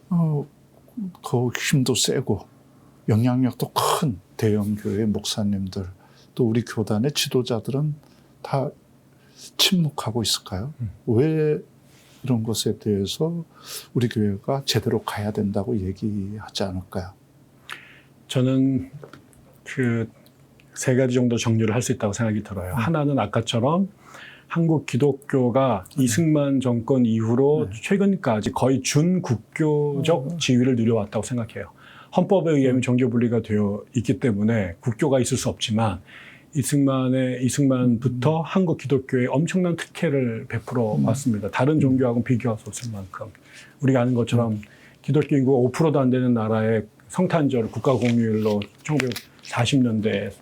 그 힘도 세고 영향력도 큰 대형교회 목사님들 또 우리 교단의 지도자들은 다 침묵하고 있을까요? 왜 이런 것에 대해서 우리 교회가 제대로 가야 된다고 얘기하지 않을까요? 저는 그 세 가지 정도 정리를 할 수 있다고 생각이 들어요. 하나는 아까처럼 한국 기독교가 이승만 정권 이후로 최근까지 거의 준국교적 지위를 누려왔다고 생각해요. 헌법에 의하면 종교 분리가 되어 있기 때문에 국교가 있을 수 없지만 이승만부터 한국 기독교에 엄청난 특혜를 베풀어 왔습니다. 다른 종교하고는 비교할 수 없을 만큼. 우리가 아는 것처럼 기독교 인구가 5%도 안 되는 나라의 성탄절을 국가 공휴일로 1940년대에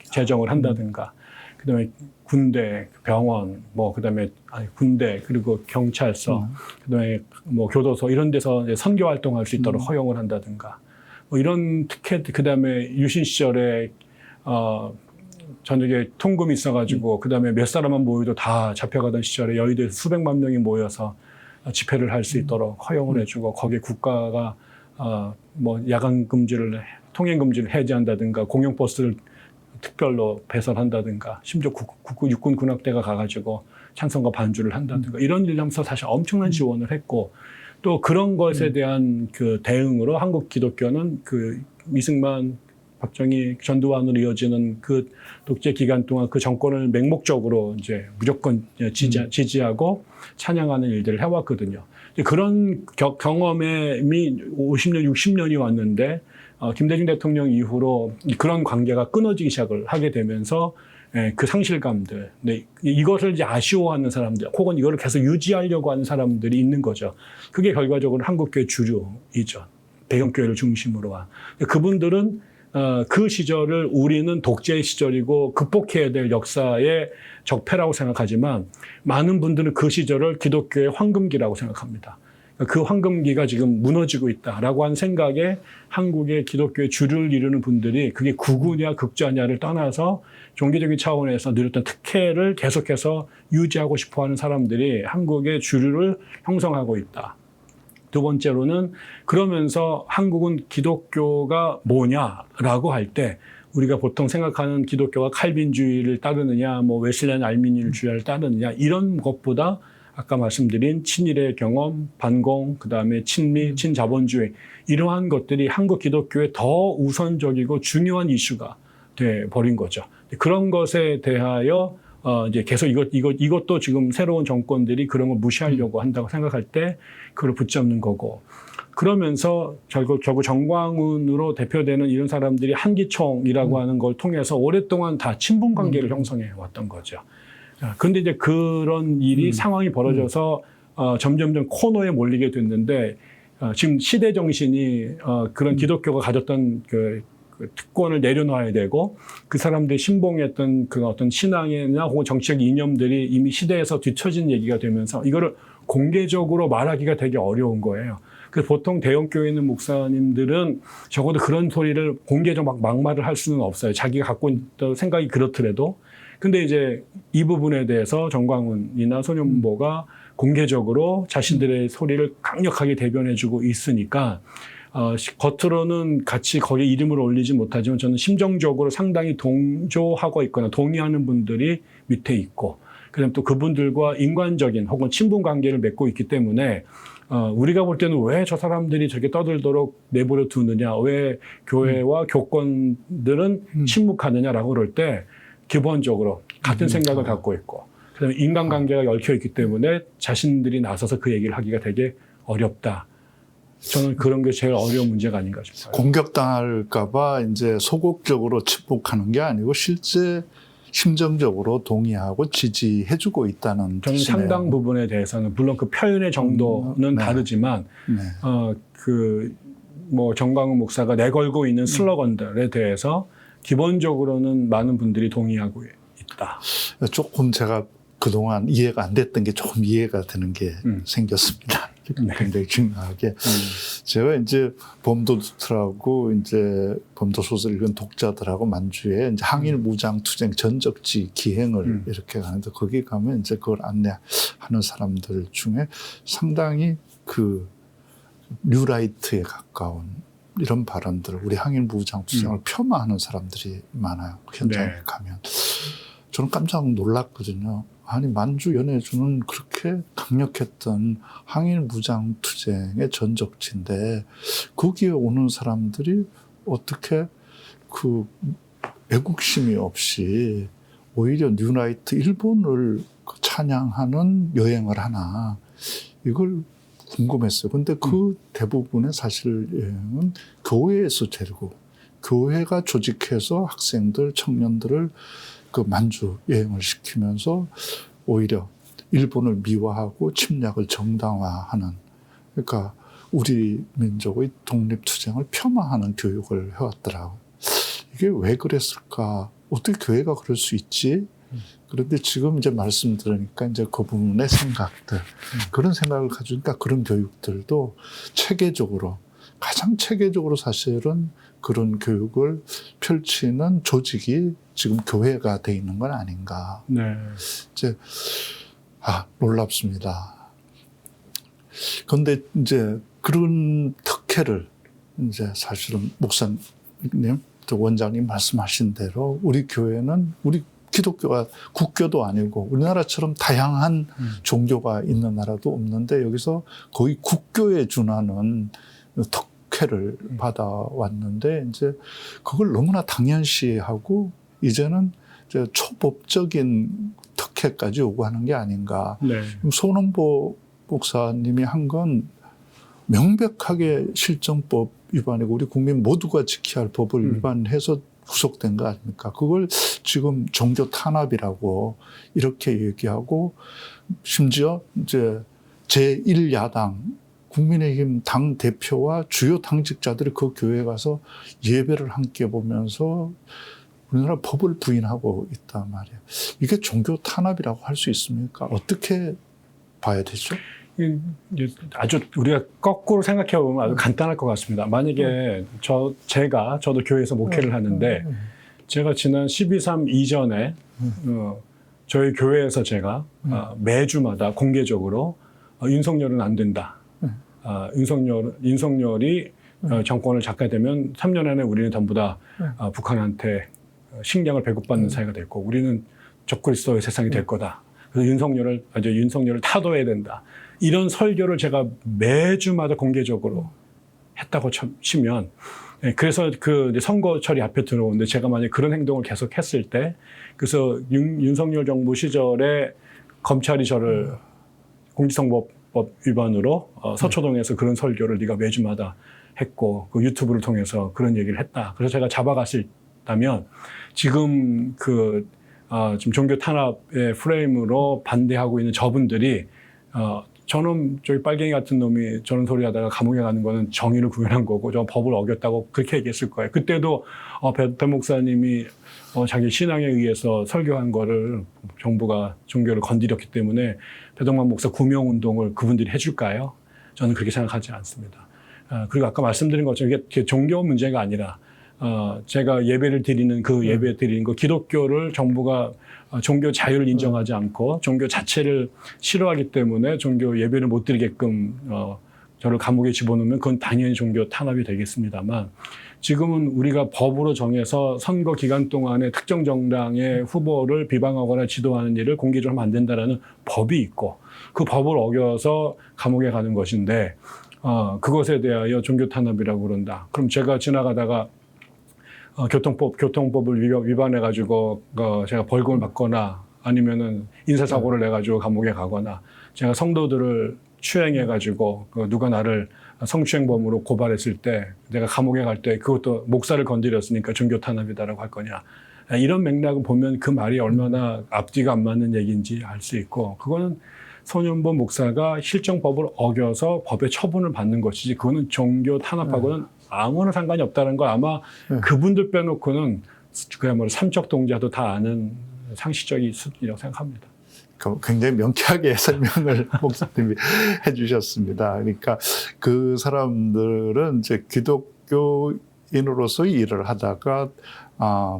제정을 한다든가, 그다음에 군대, 병원, 그다음에 군대 그리고 경찰서, 그다음에 교도소 이런 데서 이제 선교 활동할 수 있도록 허용을 한다든가, 이런 특혜, 그다음에 유신 시절에 저녁에 통금이 있어가지고 그다음에 몇 사람만 모여도 다 잡혀가던 시절에 여의도에서 수백만 명이 모여서 집회를 할 수 있도록 허용을 해주고, 거기에 국가가 야간 금지를, 통행 금지를 해제한다든가, 공영버스를 특별로 배설한다든가, 심지어 육군 군악대가 가가지고 찬송과 반주를 한다든가, 이런 일을 하면서 사실 엄청난 지원을 했고, 또 그런 것에 대한 그 대응으로 한국 기독교는 그 이승만, 박정희 전두환으로 이어지는 그 독재 기간 동안 그 정권을 맹목적으로 이제 무조건 지지하고 찬양하는 일들을 해왔거든요. 그런 경험이 50년, 60년이 왔는데 김대중 대통령 이후로 그런 관계가 끊어지기 시작을 하게 되면서 그 상실감들, 이것을 이제 아쉬워하는 사람들, 혹은 이거를 계속 유지하려고 하는 사람들이 있는 거죠. 그게 결과적으로 한국교회 주류이죠. 대형교회를 중심으로 한. 그분들은 그 시절을 우리는 독재 시절이고 극복해야 될 역사의 적폐라고 생각하지만, 많은 분들은 그 시절을 기독교의 황금기라고 생각합니다. 그 황금기가 지금 무너지고 있다라고 하는 생각에 한국의 기독교의 주류를 이루는 분들이 그게 극우냐 극좌냐를 떠나서 종교적인 차원에서 누렸던 특혜를 계속해서 유지하고 싶어하는 사람들이 한국의 주류를 형성하고 있다. 두 번째로는, 그러면서 한국은 기독교가 뭐냐라고 할 때 우리가 보통 생각하는 기독교가 칼빈주의를 따르느냐, 웨슬리안 알미니주의를 따르느냐, 이런 것보다 아까 말씀드린 친일의 경험, 반공, 그다음에 친미, 친자본주의, 이러한 것들이 한국 기독교에 더 우선적이고 중요한 이슈가 돼 버린 거죠. 그런 것에 대하여 이제 계속 이것도 지금 새로운 정권들이 그런 걸 무시하려고 한다고 생각할 때 그걸 붙잡는 거고, 그러면서 결국 정광훈으로 대표되는 이런 사람들이 한기총이라고 하는 걸 통해서 오랫동안 다 친분 관계를 형성해 왔던 거죠. 그런데 이제 그런 일이 상황이 벌어져서 점점점 코너에 몰리게 됐는데, 지금 시대 정신이 그런 기독교가 가졌던 그 특권을 내려놔야 되고, 그 사람들이 신봉했던 그 어떤 신앙이나 혹은 정치적 이념들이 이미 시대에서 뒤처진 얘기가 되면서 이거를 공개적으로 말하기가 되게 어려운 거예요. 그래서 보통 대형교회에 있는 목사님들은 적어도 그런 소리를 공개적으로 막말을 할 수는 없어요. 자기가 갖고 있던 생각이 그렇더라도. 근데 이제 이 부분에 대해서 정광훈이나 손현보가 공개적으로 자신들의 소리를 강력하게 대변해주고 있으니까, 겉으로는 같이 거기에 이름을 올리지 못하지만 저는 심정적으로 상당히 동조하고 있거나 동의하는 분들이 밑에 있고, 그다음 또 그분들과 인간적인 혹은 친분 관계를 맺고 있기 때문에 우리가 볼 때는 왜 저 사람들이 저렇게 떠들도록 내버려 두느냐, 왜 교회와 교권들은 침묵하느냐라고 그럴 때 기본적으로 같은 생각을 갖고 있고, 그다음에 인간관계가 얽혀 있기 때문에 자신들이 나서서 그 얘기를 하기가 되게 어렵다. 저는 그런 게 제일 어려운 문제가 아닌가 싶어요. 공격당할까봐 이제 소극적으로 침묵하는 게 아니고 실제 심정적으로 동의하고 지지해주고 있다는 저는 뜻이네요. 상당 부분에 대해서는 물론 그 표현의 정도는 다르지만, 정광훈 목사가 내걸고 있는 슬로건들에 대해서 기본적으로는 많은 분들이 동의하고 있다. 조금 제가 그동안 이해가 안 됐던 게 조금 이해가 되는 게 생겼습니다. 굉장히 중요하게. 제가 이제 범도둑들하고 이제 범도 소설 읽은 독자들하고 만주에 이제 항일 무장 투쟁 전적지 기행을 이렇게 가는데 거기 가면 이제 그걸 안내하는 사람들 중에 상당히 그 뉴라이트에 가까운 이런 발언들을 우리 항일 무장 투쟁을 폄하하는 사람들이 많아요. 현장에 네. 가면. 저는 깜짝 놀랐거든요. 아니 만주 연해주는 그렇게 강력했던 항일 무장 투쟁의 전적지인데 거기에 오는 사람들이 어떻게 그 애국심이 없이 오히려 뉴라이트 일본을 찬양하는 여행을 하나 이걸 궁금했어요. 근데 그 대부분의 사실 여행은 교회에서 데리고 교회가 조직해서 학생들, 청년들을 그 만주 여행을 시키면서 오히려 일본을 미화하고 침략을 정당화하는 그러니까 우리 민족의 독립투쟁을 폄하하는 교육을 해왔더라고요. 이게 왜 그랬을까? 어떻게 교회가 그럴 수 있지? 그런데 지금 이제 말씀 들으니까 이제 그 부분의 생각들, 그런 생각을 가지니까 그런 교육들도 체계적으로, 가장 체계적으로 사실은 그런 교육을 펼치는 조직이 지금 교회가 돼 있는 건 아닌가. 네. 이제, 놀랍습니다. 그런데 이제 그런 특혜를 이제 사실은 목사님, 또 원장님 말씀하신 대로 우리 교회는 우리 기독교가 국교도 아니고 우리나라처럼 다양한 종교가 있는 나라도 없는데 여기서 거의 국교에 준하는 특혜를 받아왔는데 이제 그걸 너무나 당연시하고 이제는 이제 초법적인 특혜까지 요구하는 게 아닌가. 네. 손원보 목사님이 한 건 명백하게 실정법 위반이고 우리 국민 모두가 지켜야 할 법을 위반해서 구속된 거 아닙니까? 그걸 지금 종교 탄압이라고 이렇게 얘기하고 심지어 이제 제1야당 국민의힘 당 대표와 주요 당직자들이 그 교회에 가서 예배를 함께 보면서 우리나라 법을 부인하고 있단 말이에요. 이게 종교 탄압이라고 할 수 있습니까? 어떻게 봐야 되죠? 아주 우리가 거꾸로 생각해 보면 아주 간단할 것 같습니다. 만약에 저도 교회에서 목회를 하는데 제가 지난 12.3 이전에 저희 교회에서 제가 매주마다 공개적으로 윤석열은 안 된다. 윤석열이 정권을 잡게 되면 3년 안에 우리는 전부 다 북한한테 식량을 배급받는 사회가 될 거고 우리는 적그리스도의 세상이 될 거다. 그래서 윤석열을 타도해야 된다. 이런 설교를 제가 매주마다 공개적으로 했다고 치면, 그래서 그 선거철이 앞에 들어오는데 제가 만약 그런 행동을 계속 했을 때, 그래서 윤석열 정부 시절에 검찰이 저를 공직선거법 위반으로 서초동에서 그런 설교를 네가 매주마다 했고, 그 유튜브를 통해서 그런 얘기를 했다. 그래서 제가 잡아갔다면 지금 지금 종교 탄압의 프레임으로 반대하고 있는 저분들이 저놈 저기 빨갱이 같은 놈이 저런 소리 하다가 감옥에 가는 거는 정의를 구현한 거고 저 법을 어겼다고 그렇게 얘기했을 거예요. 그때도 배 목사님이 자기 신앙에 의해서 설교한 거를 정부가 종교를 건드렸기 때문에 배동만 목사 구명운동을 그분들이 해줄까요? 저는 그렇게 생각하지 않습니다. 그리고 아까 말씀드린 것처럼 이게 종교 문제가 아니라 제가 예배를 드리는 예배 드리는 거 기독교를 정부가 종교 자유를 인정하지 않고 종교 자체를 싫어하기 때문에 종교 예배를 못 드리게끔 저를 감옥에 집어넣으면 그건 당연히 종교 탄압이 되겠습니다만 지금은 우리가 법으로 정해서 선거 기간 동안에 특정 정당의 후보를 비방하거나 지도하는 일을 공개적으로 하면 안 된다라는 법이 있고 그 법을 어겨서 감옥에 가는 것인데 그것에 대하여 종교 탄압이라고 그런다. 그럼 제가 지나가다가 교통법을 위반해가지고 제가 벌금을 받거나 아니면은 인사사고를 내가지고 감옥에 가거나 제가 성도들을 추행해가지고 누가 나를 성추행범으로 고발했을 때 내가 감옥에 갈 때 그것도 목사를 건드렸으니까 종교 탄압이다라고 할 거냐. 이런 맥락을 보면 그 말이 얼마나 앞뒤가 안 맞는 얘기인지 알 수 있고 그거는 손원보 목사가 실정법을 어겨서 법의 처분을 받는 것이지 그거는 종교 탄압하고는 아무런 상관이 없다는 걸 아마 그분들 빼놓고는 그야말로 삼척 동자도 다 아는 상식적인 수준이라고 생각합니다. 굉장히 명쾌하게 설명을 목사님이 해주셨습니다. 그러니까 그 사람들은 이제 기독교인으로서 일을 하다가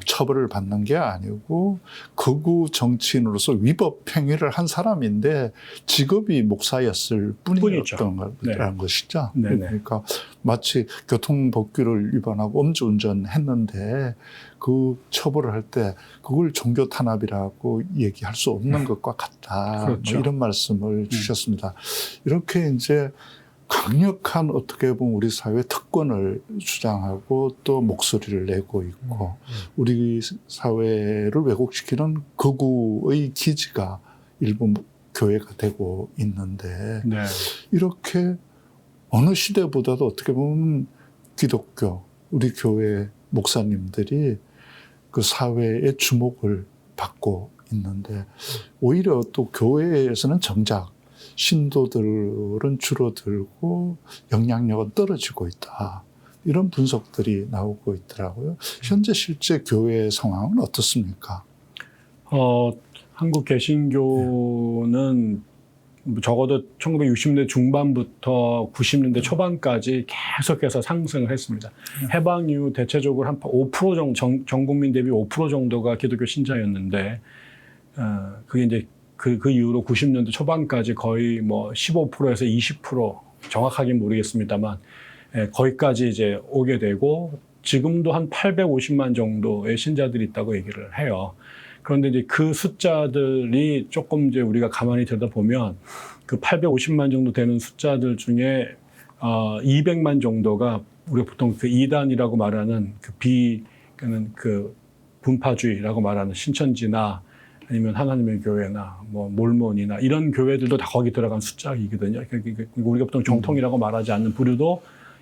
처벌을 받는 게 아니고 극우 정치인으로서 위법 행위를 한 사람인데 직업이 목사였을 뿐이었던 거라는 것이죠. 네네. 그러니까 마치 교통법규를 위반하고 음주운전했는데 그 처벌을 할 때 그걸 종교 탄압이라고 얘기할 수 없는 것과 같다. 그렇죠. 뭐 이런 말씀을 주셨습니다. 이렇게 이제 강력한 어떻게 보면 우리 사회 특권을 주장하고 또 목소리를 내고 있고 우리 사회를 왜곡시키는 극우의 기지가 일부 교회가 되고 있는데 네. 이렇게 어느 시대보다도 어떻게 보면 기독교, 우리 교회 목사님들이 그 사회의 주목을 받고 있는데 오히려 또 교회에서는 정작 신도들은 줄어들고 영향력은 떨어지고 있다. 이런 분석들이 나오고 있더라고요. 현재 실제 교회 상황은 어떻습니까? 한국 개신교는 적어도 1960년대 중반부터 90년대 초반까지 계속해서 상승을 했습니다. 해방 이후 대체적으로 한 5% 정도, 전 국민 대비 5% 정도가 기독교 신자였는데, 그게 이제 그 이후로 90년대 초반까지 거의 뭐 15%에서 20% 정확하게 모르겠습니다만, 거기까지 이제 오게 되고, 지금도 한 850만 정도의 신자들이 있다고 얘기를 해요. 그런데 이제 그 숫자들이 조금 이제 우리가 가만히 들여다보면 그 850만 정도 되는 숫자들 중에 200만 정도가 우리가 보통 그 이단이라고 말하는 그 분파주의라고 말하는 신천지나 아니면 하나님의 교회나 뭐 몰몬이나 이런 교회들도 다 거기 들어간 숫자이거든요. 우리가 보통 정통이라고 말하지 않는 부류도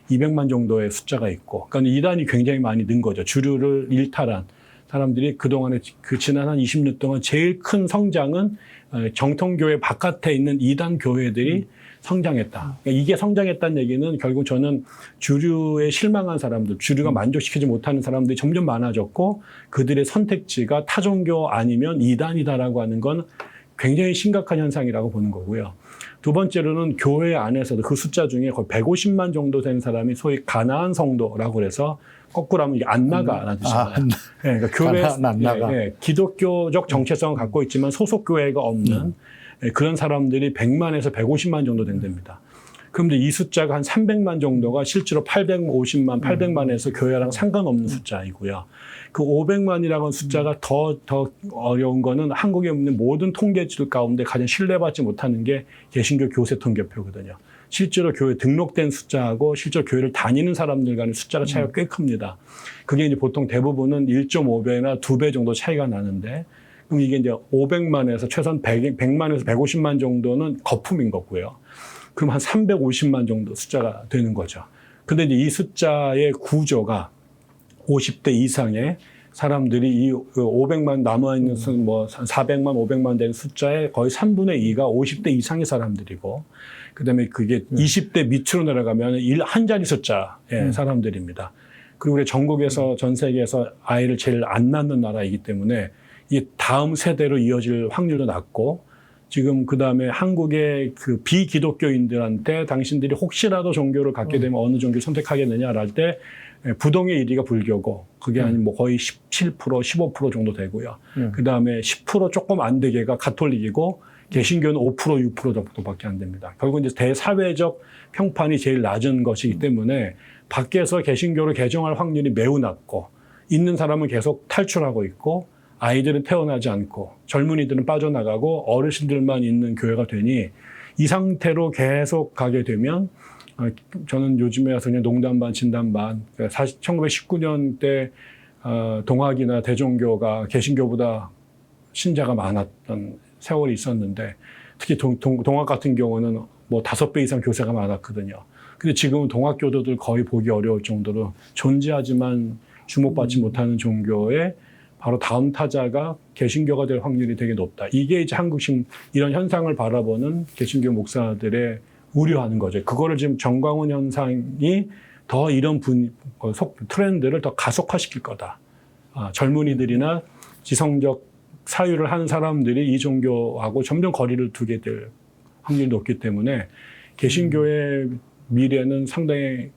200만 정도의 숫자가 있고, 그러니까 이단이 굉장히 많이 는 거죠. 주류를 일탈한 사람들이 그동안에 그 지난 한 20년 동안 제일 큰 성장은 정통교회 바깥에 있는 이단 교회들이 성장했다. 그러니까 이게 성장했다는 얘기는 결국 저는 주류에 실망한 사람들, 주류가 만족시키지 못하는 사람들이 점점 많아졌고 그들의 선택지가 타종교 아니면 이단이다라고 하는 건 굉장히 심각한 현상이라고 보는 거고요. 두 번째로는 교회 안에서도 그 숫자 중에 거의 150만 정도 된 사람이 소위 가나안 성도라고 그래서 거꾸로 하면 이게 안 나가라는 뜻이잖아요. 그러니까 교회 안 나가. 기독교적 정체성을 갖고 있지만 소속 교회가 없는 그런 사람들이 100만에서 150만 정도 된답니다. 그런데 이 숫자가 한 300만 정도가 실제로 800만에서 교회랑 상관없는 숫자이고요. 그 500만이라는 숫자가 더 어려운 거는 한국에 있는 모든 통계지들 가운데 가장 신뢰받지 못하는 게 개신교 교세 통계표거든요. 실제로 교회 등록된 숫자하고 실제로 교회를 다니는 사람들 간의 숫자가 차이가 꽤 큽니다. 그게 이제 보통 대부분은 1.5배나 2배 정도 차이가 나는데, 그럼 이게 이제 500만에서 최소한 100만에서 150만 정도는 거품인 거고요. 그럼 한 350만 정도 숫자가 되는 거죠. 근데 이제 이 숫자의 구조가 50대 이상의 사람들이 이 500만 남아있는 뭐 400만, 500만 되는 숫자의 거의 3분의 2가 50대 이상의 사람들이고, 그 다음에 그게 20대 밑으로 내려가면 한 자리 숫자의 사람들입니다. 그리고 우리 전국에서 전 세계에서 아이를 제일 안 낳는 나라이기 때문에 이 다음 세대로 이어질 확률도 낮고, 지금 그 다음에 한국의 그 비기독교인들한테 당신들이 혹시라도 종교를 갖게 되면 어느 종교를 선택하겠느냐를 할 때 부동의 1위가 불교고, 그게 한 뭐 거의 17%, 15% 정도 되고요. 그 다음에 10% 조금 안 되게가 가톨릭이고, 개신교는 5%, 6% 정도밖에 안 됩니다. 결국 이제 대사회적 평판이 제일 낮은 것이기 때문에 밖에서 개신교를 개정할 확률이 매우 낮고, 있는 사람은 계속 탈출하고 있고, 아이들은 태어나지 않고, 젊은이들은 빠져나가고, 어르신들만 있는 교회가 되니, 이 상태로 계속 가게 되면, 저는 요즘에 와서 그냥 농담 반 진담 반, 사실 1919년 때 동학이나 대종교가 개신교보다 신자가 많았던 세월이 있었는데, 특히 동학 같은 경우는 뭐 5배 이상 교세가 많았거든요. 근데 지금은 동학교도들 거의 보기 어려울 정도로 존재하지만 주목받지 못하는 종교에 바로 다음 타자가 개신교가 될 확률이 되게 높다. 이게 이제 한국식 이런 현상을 바라보는 개신교 목사들의 우려하는 거죠. 그거를 지금 정광훈 현상이 더 이런 트렌드를 더 가속화시킬 거다. 젊은이들이나 지성적 사유를 하는 사람들이 이 종교하고 점점 거리를 두게 될 확률이 높기 때문에 개신교의 미래는 상당히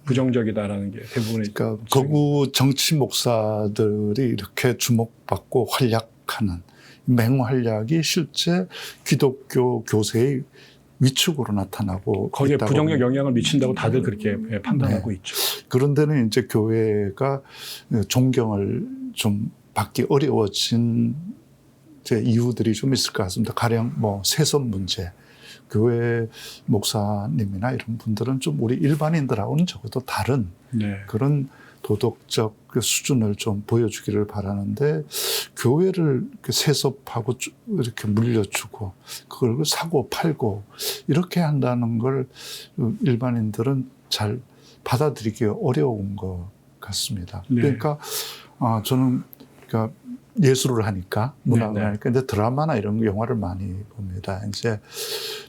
부정적이다라는 게 대부분의 그러니까 거구 정치 목사들이 이렇게 주목받고 활약하는 맹활약이 실제 기독교 교세의 위축으로 나타나고 거기에 있다고 부정적 영향을 미친다고 다들 그렇게 판단하고 있죠. 그런 데는 이제 교회가 존경을 좀 받기 어려워진 이제 이유들이 좀 있을 것 같습니다. 가령 뭐 세선 문제, 교회 목사님이나 이런 분들은 좀 우리 일반인들하고는 적어도 다른 네. 그런 도덕적 그 수준을 좀 보여주기를 바라는데 교회를 이렇게 세습하고 이렇게 물려주고 그걸 사고 팔고 이렇게 한다는 걸 일반인들은 잘 받아들이기 어려운 것 같습니다. 네. 그러니까 저는 그러니까 예술을 하니까 문학을 네. 하니까 근데 드라마나 이런 영화를 많이 봅니다. 이제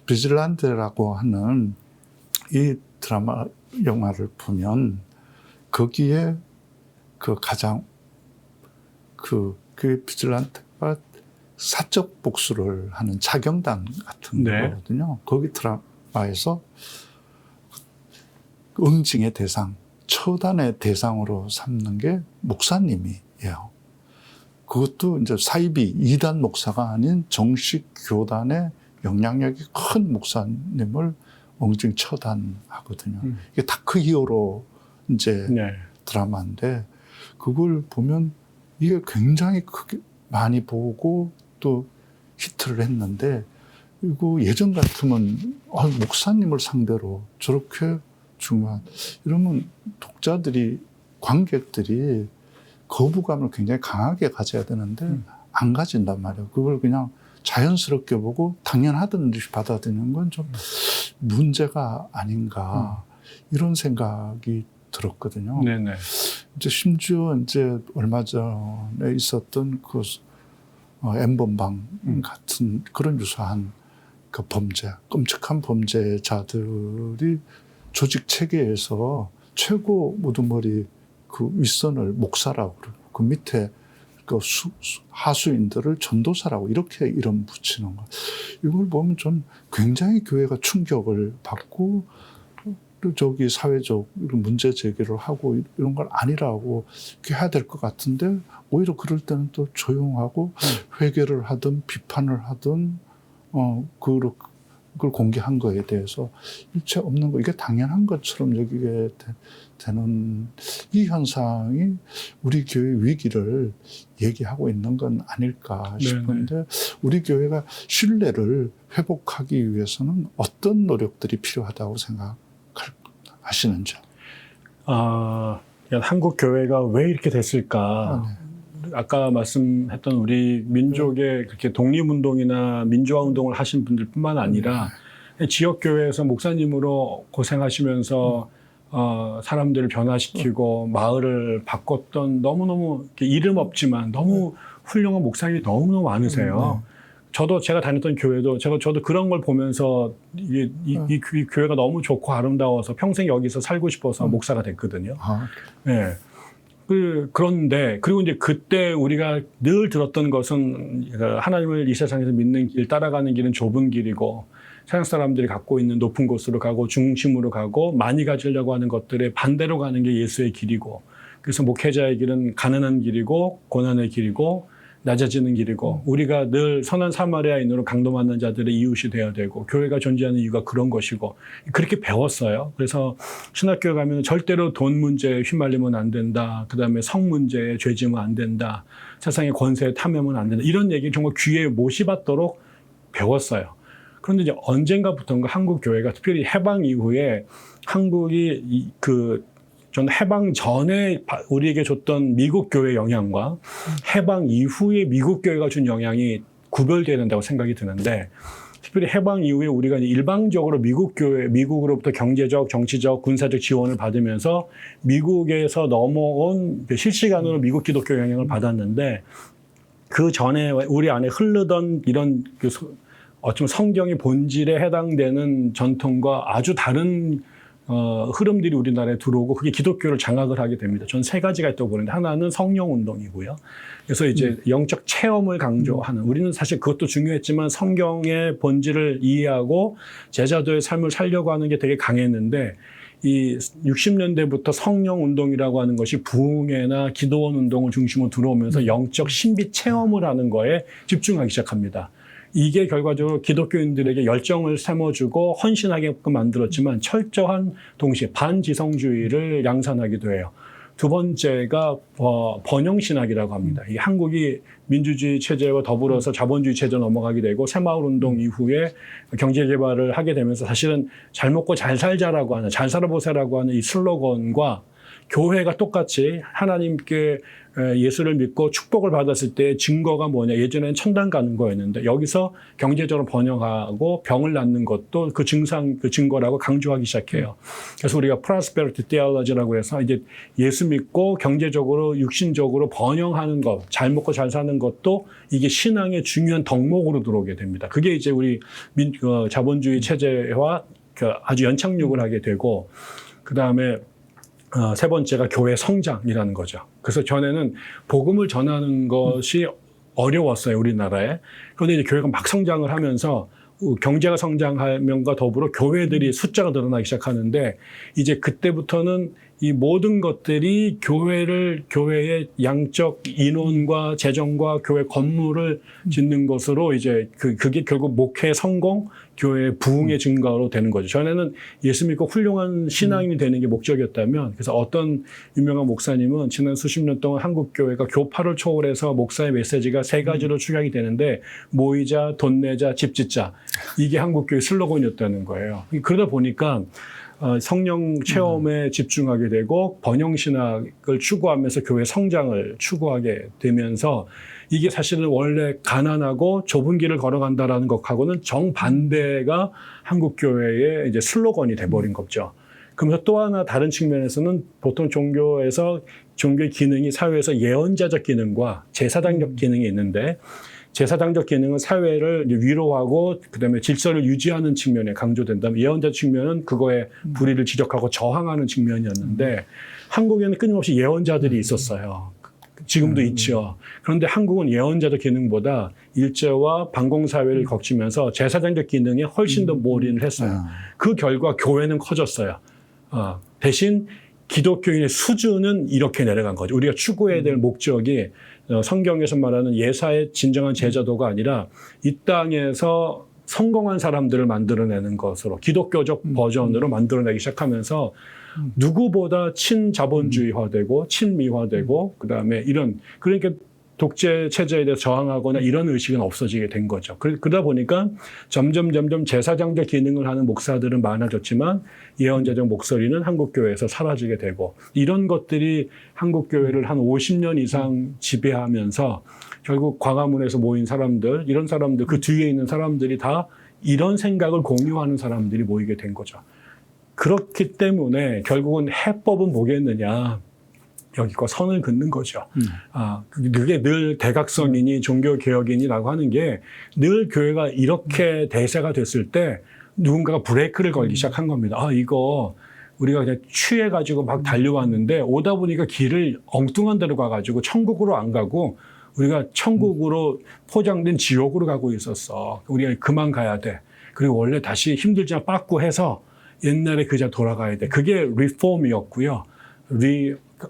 비질란테라고 하는 이 드라마 영화를 보면 거기에 그 가장 그 비질란테가 사적 복수를 하는 자경단 같은 네. 거거든요. 거기 드라마에서 응징의 대상, 처단의 대상으로 삼는 게 목사님이에요. 그것도 이제 사이비 2단 목사가 아닌 정식 교단의 영향력이 큰 목사님을 응징 처단하거든요. 이게 다크 히어로 이제 네. 드라마인데 그걸 보면 이게 굉장히 크게 많이 보고 또 히트를 했는데 그리고 예전 같으면 목사님을 상대로 저렇게 중요한 이러면 독자들이 관객들이 거부감을 굉장히 강하게 가져야 되는데 안 가진단 말이에요. 그걸 그냥 자연스럽게 보고 당연하던 듯이 받아들이는 건 좀 문제가 아닌가 이런 생각이 들었거든요. 네네. 이제 심지어 이제 얼마 전에 있었던 그 엠번방 같은 그런 유사한 그 범죄, 끔찍한 범죄자들이 조직 체계에서 최고 우두머리 그 윗선을 목사라고 그러고 그 밑에 그 하수인들을 전도사라고 이렇게 이름 붙이는 것. 이걸 보면 좀 굉장히 교회가 충격을 받고 저기 사회적 이런 문제 제기를 하고 이런 걸 아니라고 해야 될 것 같은데 오히려 그럴 때는 또 조용하고 회개를 하든 비판을 하든 그걸 공개한 거에 대해서 일체 없는 거 이게 당연한 것처럼 여기게 되는 이 현상이 우리 교회 위기를 얘기하고 있는 건 아닐까 싶은데 네네. 우리 교회가 신뢰를 회복하기 위해서는 어떤 노력들이 필요하다고 생각하시는지요? 한국 교회가 왜 이렇게 됐을까? 아까 말씀했던 우리 민족의 그렇게 독립운동이나 민주화 운동을 하신 분들뿐만 아니라 지역 교회에서 목사님으로 고생하시면서 사람들을 변화시키고 마을을 바꿨던 너무너무 이름 없지만 너무 훌륭한 목사님이 너무너무 많으세요. 저도 제가 다녔던 교회도 저도 그런 걸 보면서 이 교회가 너무 좋고 아름다워서 평생 여기서 살고 싶어서 목사가 됐거든요. 네. 그런데 그리고 이제 그때 우리가 늘 들었던 것은 하나님을 이 세상에서 믿는 길, 따라가는 길은 좁은 길이고 세상 사람들이 갖고 있는 높은 곳으로 가고 중심으로 가고 많이 가지려고 하는 것들에 반대로 가는 게 예수의 길이고 그래서 목회자의 길은 가난한 길이고 고난의 길이고 낮아지는 길이고 우리가 늘 선한 사마리아인으로 강도 만난 자들의 이웃이 되어야 되고 교회가 존재하는 이유가 그런 것이고 그렇게 배웠어요. 그래서 신학교에 가면 절대로 돈 문제에 휘말리면 안 된다. 그다음에 성 문제에 죄지면 안 된다. 세상의 권세에 탐하면 안 된다. 이런 얘기 정말 귀에 못이 받도록 배웠어요. 그런데 이제 언젠가부터인가 한국 교회가 특별히 해방 이후에 한국이 전 해방 전에 우리에게 줬던 미국 교회 영향과 해방 이후에 미국 교회가 준 영향이 구별돼야 된다고 생각이 드는데 특별히 해방 이후에 우리가 일방적으로 미국으로부터 경제적, 정치적, 군사적 지원을 받으면서 미국에서 넘어온 실시간으로 미국 기독교 영향을 받았는데 그 전에 우리 안에 흐르던 이런 어쩌면 성경의 본질에 해당되는 전통과 아주 다른 흐름들이 우리나라에 들어오고 그게 기독교를 장악을 하게 됩니다. 저는 세 가지가 있다고 보는데 하나는 성령 운동이고요. 그래서 이제 영적 체험을 강조하는 우리는 사실 그것도 중요했지만 성경의 본질을 이해하고 제자도의 삶을 살려고 하는 게 되게 강했는데 이 60년대부터 성령 운동이라고 하는 것이 부흥회나 기도원 운동을 중심으로 들어오면서 영적 신비 체험을 하는 거에 집중하기 시작합니다. 이게 결과적으로 기독교인들에게 열정을 심어주고 헌신하게끔 만들었지만 철저한 동시에 반지성주의를 양산하기도 해요. 두 번째가 번영신학이라고 합니다. 이 한국이 민주주의 체제와 더불어서 자본주의 체제로 넘어가게 되고 새마을운동 이후에 경제개발을 하게 되면서 사실은 잘 먹고 잘 살자라고 하는 잘 살아보세요라고 하는 이 슬로건과 교회가 똑같이 하나님께 예수를 믿고 축복을 받았을 때 증거가 뭐냐. 예전에는 천당 가는 거였는데 여기서 경제적으로 번영하고 병을 낫는 것도 그 증거라고 강조하기 시작해요. 그래서 우리가 prosperity theology라고 해서 이제 예수 믿고 경제적으로 육신적으로 번영하는 것, 잘 먹고 잘 사는 것도 이게 신앙의 중요한 덕목으로 들어오게 됩니다. 그게 이제 우리 자본주의 체제와 아주 연착륙을 하게 되고 그다음에 세 번째가 교회 성장이라는 거죠. 그래서 전에는 복음을 전하는 것이 어려웠어요, 우리나라에. 그런데 이제 교회가 막 성장을 하면서 경제가 성장하면과 더불어 교회들이 숫자가 늘어나기 시작하는데 이제 그때부터는 이 모든 것들이 교회의 양적 인원과 재정과 교회 건물을 짓는 것으로 이제 그게 결국 목회 성공, 교회 부흥의 증거로 되는 거죠. 전에는 예수 믿고 훌륭한 신앙인이 되는 게 목적이었다면 그래서 어떤 유명한 목사님은 지난 수십 년 동안 한국 교회가 교파를 초월해서 목사의 메시지가 세 가지로 축약이 되는데 모이자, 돈 내자, 집 짓자. 이게 한국 교회 슬로건이었다는 거예요. 그러다 보니까 성령 체험에 집중하게 되고 번영신학을 추구하면서 교회 성장을 추구하게 되면서 이게 사실은 원래 가난하고 좁은 길을 걸어간다라는 것하고는 정반대가 한국 교회의 이제 슬로건이 돼버린 거죠. 그러면서 또 하나 다른 측면에서는 보통 종교에서 종교의 기능이 사회에서 예언자적 기능과 제사장적 기능이 있는데 제사장적 기능은 사회를 위로하고 그다음에 질서를 유지하는 측면에 강조된다면 예언자 측면은 그거에 불의를 지적하고 저항하는 측면이었는데 한국에는 끊임없이 예언자들이 있었어요. 지금도 있죠. 그런데 한국은 예언자적 기능보다 일제와 반공사회를 거치면서 제사장적 기능에 훨씬 더 몰인을 했어요. 그 결과 교회는 커졌어요. 대신 기독교인의 수준은 이렇게 내려간 거죠. 우리가 추구해야 될 목적이 성경에서 말하는 예사의 진정한 제자도가 아니라 이 땅에서 성공한 사람들을 만들어내는 것으로 기독교적 버전으로 만들어내기 시작하면서 누구보다 친자본주의화되고 친미화되고 그다음에 이런 그러니까 독재 체제에 대해서 저항하거나 이런 의식은 없어지게 된 거죠. 그러다 보니까 점점 제사장적 기능을 하는 목사들은 많아졌지만 예언자적 목소리는 한국교회에서 사라지게 되고 이런 것들이 한국교회를 한 50년 이상 지배하면서 결국 광화문에서 모인 사람들, 이런 사람들, 그 뒤에 있는 사람들이 다 이런 생각을 공유하는 사람들이 모이게 된 거죠. 그렇기 때문에 결국은 해법은 뭐겠느냐. 여기과 선을 긋는 거죠. 그게 늘 대각선이니 종교개혁인이라고 하는 게 늘 교회가 이렇게 대세가 됐을 때 누군가가 브레이크를 걸기 시작한 겁니다. 이거 우리가 그냥 취해가지고 막 달려왔는데 오다 보니까 길을 엉뚱한 데로 가가지고 천국으로 안 가고 우리가 천국으로 포장된 지옥으로 가고 있었어. 우리가 그만 가야 돼. 그리고 원래 다시 힘들지만 빠꾸 해서 옛날에 그자 돌아가야 돼. 그게 리폼이었고요.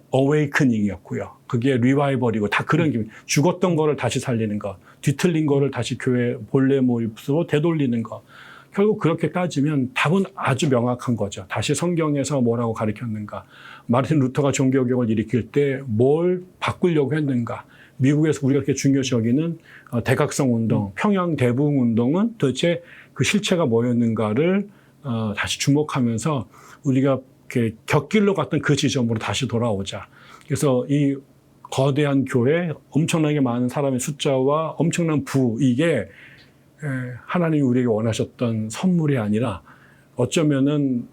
어웨이크닝이었고요. 그게 리바이벌이고 다 그런 기분. 죽었던 거를 다시 살리는 거, 뒤틀린 거를 다시 교회 본래 모습으로 되돌리는 거. 결국 그렇게 따지면 답은 아주 명확한 거죠. 다시 성경에서 뭐라고 가르쳤는가. 마르틴 루터가 종교개혁을 일으킬 때 뭘 바꾸려고 했는가. 미국에서 우리가 그렇게 중요시 여기는 대각성 운동, 평양 대부흥 운동은 도대체 그 실체가 뭐였는가를 다시 주목하면서 우리가 곁길로 갔던 그 지점으로 다시 돌아오자. 그래서 이 거대한 교회, 엄청나게 많은 사람의 숫자와 엄청난 이게 하나님이 우리에게 원하셨던 선물이 아니라 어쩌면은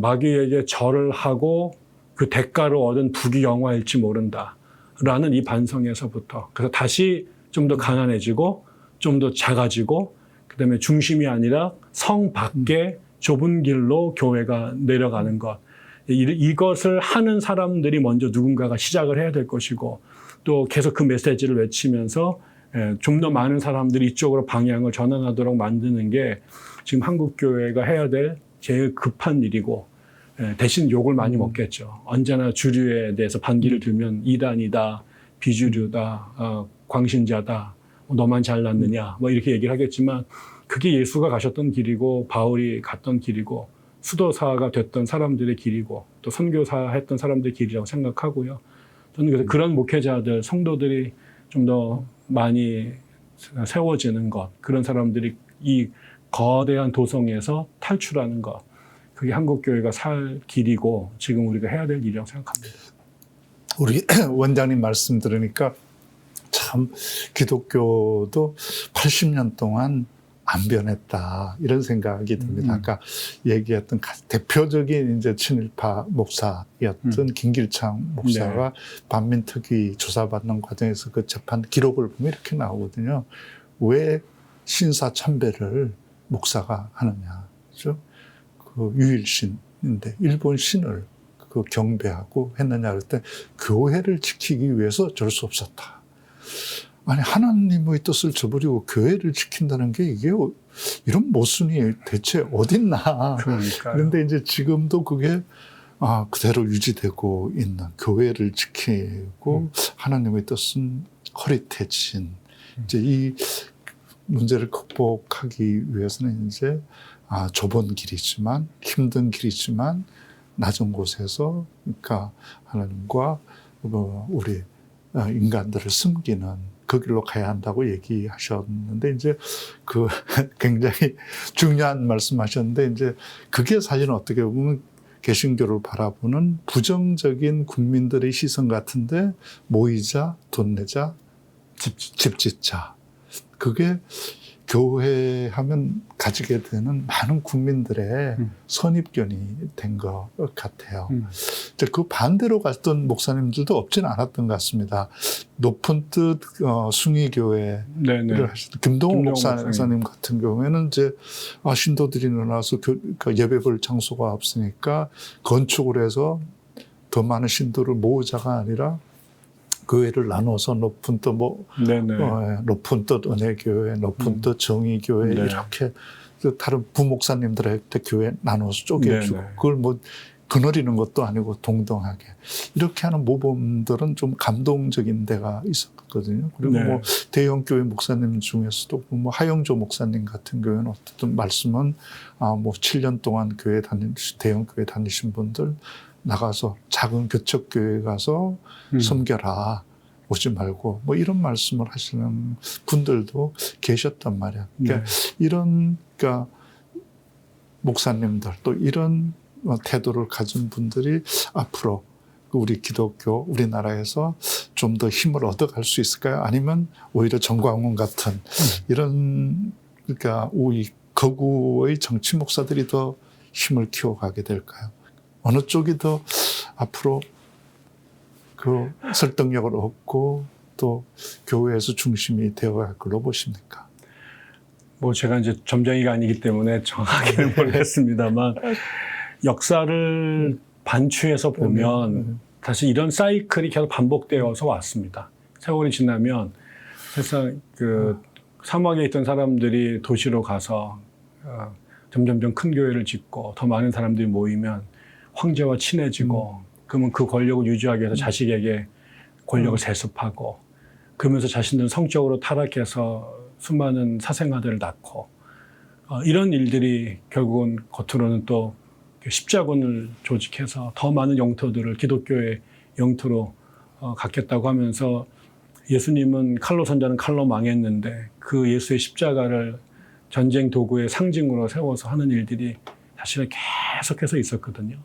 마귀에게 절을 하고 그 대가로 얻은 부귀영화일지 모른다라는 이 반성에서부터 그래서 다시 좀 더 가난해지고 좀 더 작아지고 그다음에 중심이 아니라 성 밖에 좁은 길로 교회가 내려가는 것. 이것을 하는 사람들이 먼저 누군가가 시작을 해야 될 것이고 또 계속 그 메시지를 외치면서 좀 더 많은 사람들이 이쪽으로 방향을 전환하도록 만드는 게 지금 한국교회가 해야 될 제일 급한 일이고 대신 욕을 많이 먹겠죠. 언제나 주류에 대해서 반기를 들면 이단이다, 비주류다, 광신자다, 너만 잘났느냐 뭐 이렇게 얘기를 하겠지만 그게 예수가 가셨던 길이고 바울이 갔던 길이고 수도사가 됐던 사람들의 길이고 또 선교사 했던 사람들의 길이라고 생각하고요. 저는 그래서 그런 목회자들, 성도들이 좀 더 많이 세워지는 것, 그런 사람들이 이 거대한 도성에서 탈출하는 것, 그게 한국교회가 살 길이고 지금 우리가 해야 될 일이라고 생각합니다. 우리 원장님 말씀 들으니까 참 기독교도 80년 동안 안 변했다 이런 생각이 듭니다. 아까 얘기했던 대표적인 이제 친일파 목사였던 김길창 목사가 반민특위 조사받는 과정에서 그 재판 기록을 보면 이렇게 나오거든요. 왜 신사 참배를 목사가 하느냐, 그죠? 그 유일신인데 일본 신을 그 경배하고 했느냐 그럴 때 교회를 지키기 위해서 어쩔 수 없었다. 아니 하나님의 뜻을 저버리고 교회를 지킨다는 게 이게 이런 모순이 대체 어딨나. 그런데 이제 지금도 그게 그대로 유지되고 있는 교회를 지키고 하나님의 뜻은 허릿해진 이제 이 문제를 극복하기 위해서는 이제 좁은 길이지만 힘든 길이지만 낮은 곳에서 그러니까 하나님과 우리 인간들을 숨기는 그 길로 가야 한다고 얘기하셨는데 이제 그 굉장히 중요한 말씀하셨는데 이제 그게 사실은 어떻게 보면 개신교를 바라보는 부정적인 국민들의 시선 같은데 모이자 돈 내자 집 짓자 그게 교회 하면 가지게 되는 많은 국민들의 선입견이 된 것 같아요. 그 반대로 갔던 목사님들도 없지는 않았던 것 같습니다. 높은 뜻 숭의교회를 하셨던 김동호 목사님 같은 경우에는 이제 신도들이 늘어나서 예배볼 장소가 없으니까 건축을 해서 더 많은 신도를 모으자가 아니라 교회를 나눠서 높은 뜻 높은 뜻 은혜교회, 높은 뜻 정의교회 이렇게 다른 부목사님들한테 교회 나눠서 쪼개주고 그걸 뭐 거느리는 것도 아니고 동등하게 이렇게 하는 모범들은 좀 감동적인 데가 있었거든요. 그리고 뭐 대형 교회 목사님 중에서도 뭐 하영조 목사님 같은 경우에는 어쨌든 말씀은 뭐 7년 동안 대형 교회 다니신 분들 나가서 작은 교척교회 가서 섬겨라. 오지 말고 뭐 이런 말씀을 하시는 분들도 계셨단 말이야. 그러니까 그러니까 목사님들 또 이런 태도를 가진 분들이 앞으로 우리 기독교, 우리나라에서 좀 더 힘을 얻어갈 수 있을까요? 아니면 오히려 정광훈 같은 이런 그러니까 우리 거구의 정치 목사들이 더 힘을 키워가게 될까요? 어느 쪽이 더 앞으로 그 설득력을 얻고 또 교회에서 중심이 되어갈 걸로 보십니까? 뭐 제가 이제 점쟁이가 아니기 때문에 정확히는 모르겠습니다만 역사를 반추해서 보면 사실 이런 사이클이 계속 반복되어서 왔습니다. 세월이 지나면 사실상 그 사막에 있던 사람들이 도시로 가서 점점점 큰 교회를 짓고 더 많은 사람들이 모이면 황제와 친해지고 그러면 그 권력을 유지하기 위해서 자식에게 권력을 세습하고 그러면서 자신들은 성적으로 타락해서 수많은 사생아들을 낳고 이런 일들이 결국은 겉으로는 또 십자군을 조직해서 더 많은 영토들을 기독교의 영토로 갖겠다고 하면서 예수님은 칼로 선자는 칼로 망했는데 그 예수의 십자가를 전쟁 도구의 상징으로 세워서 하는 일들이 사실은 계속해서 있었거든요.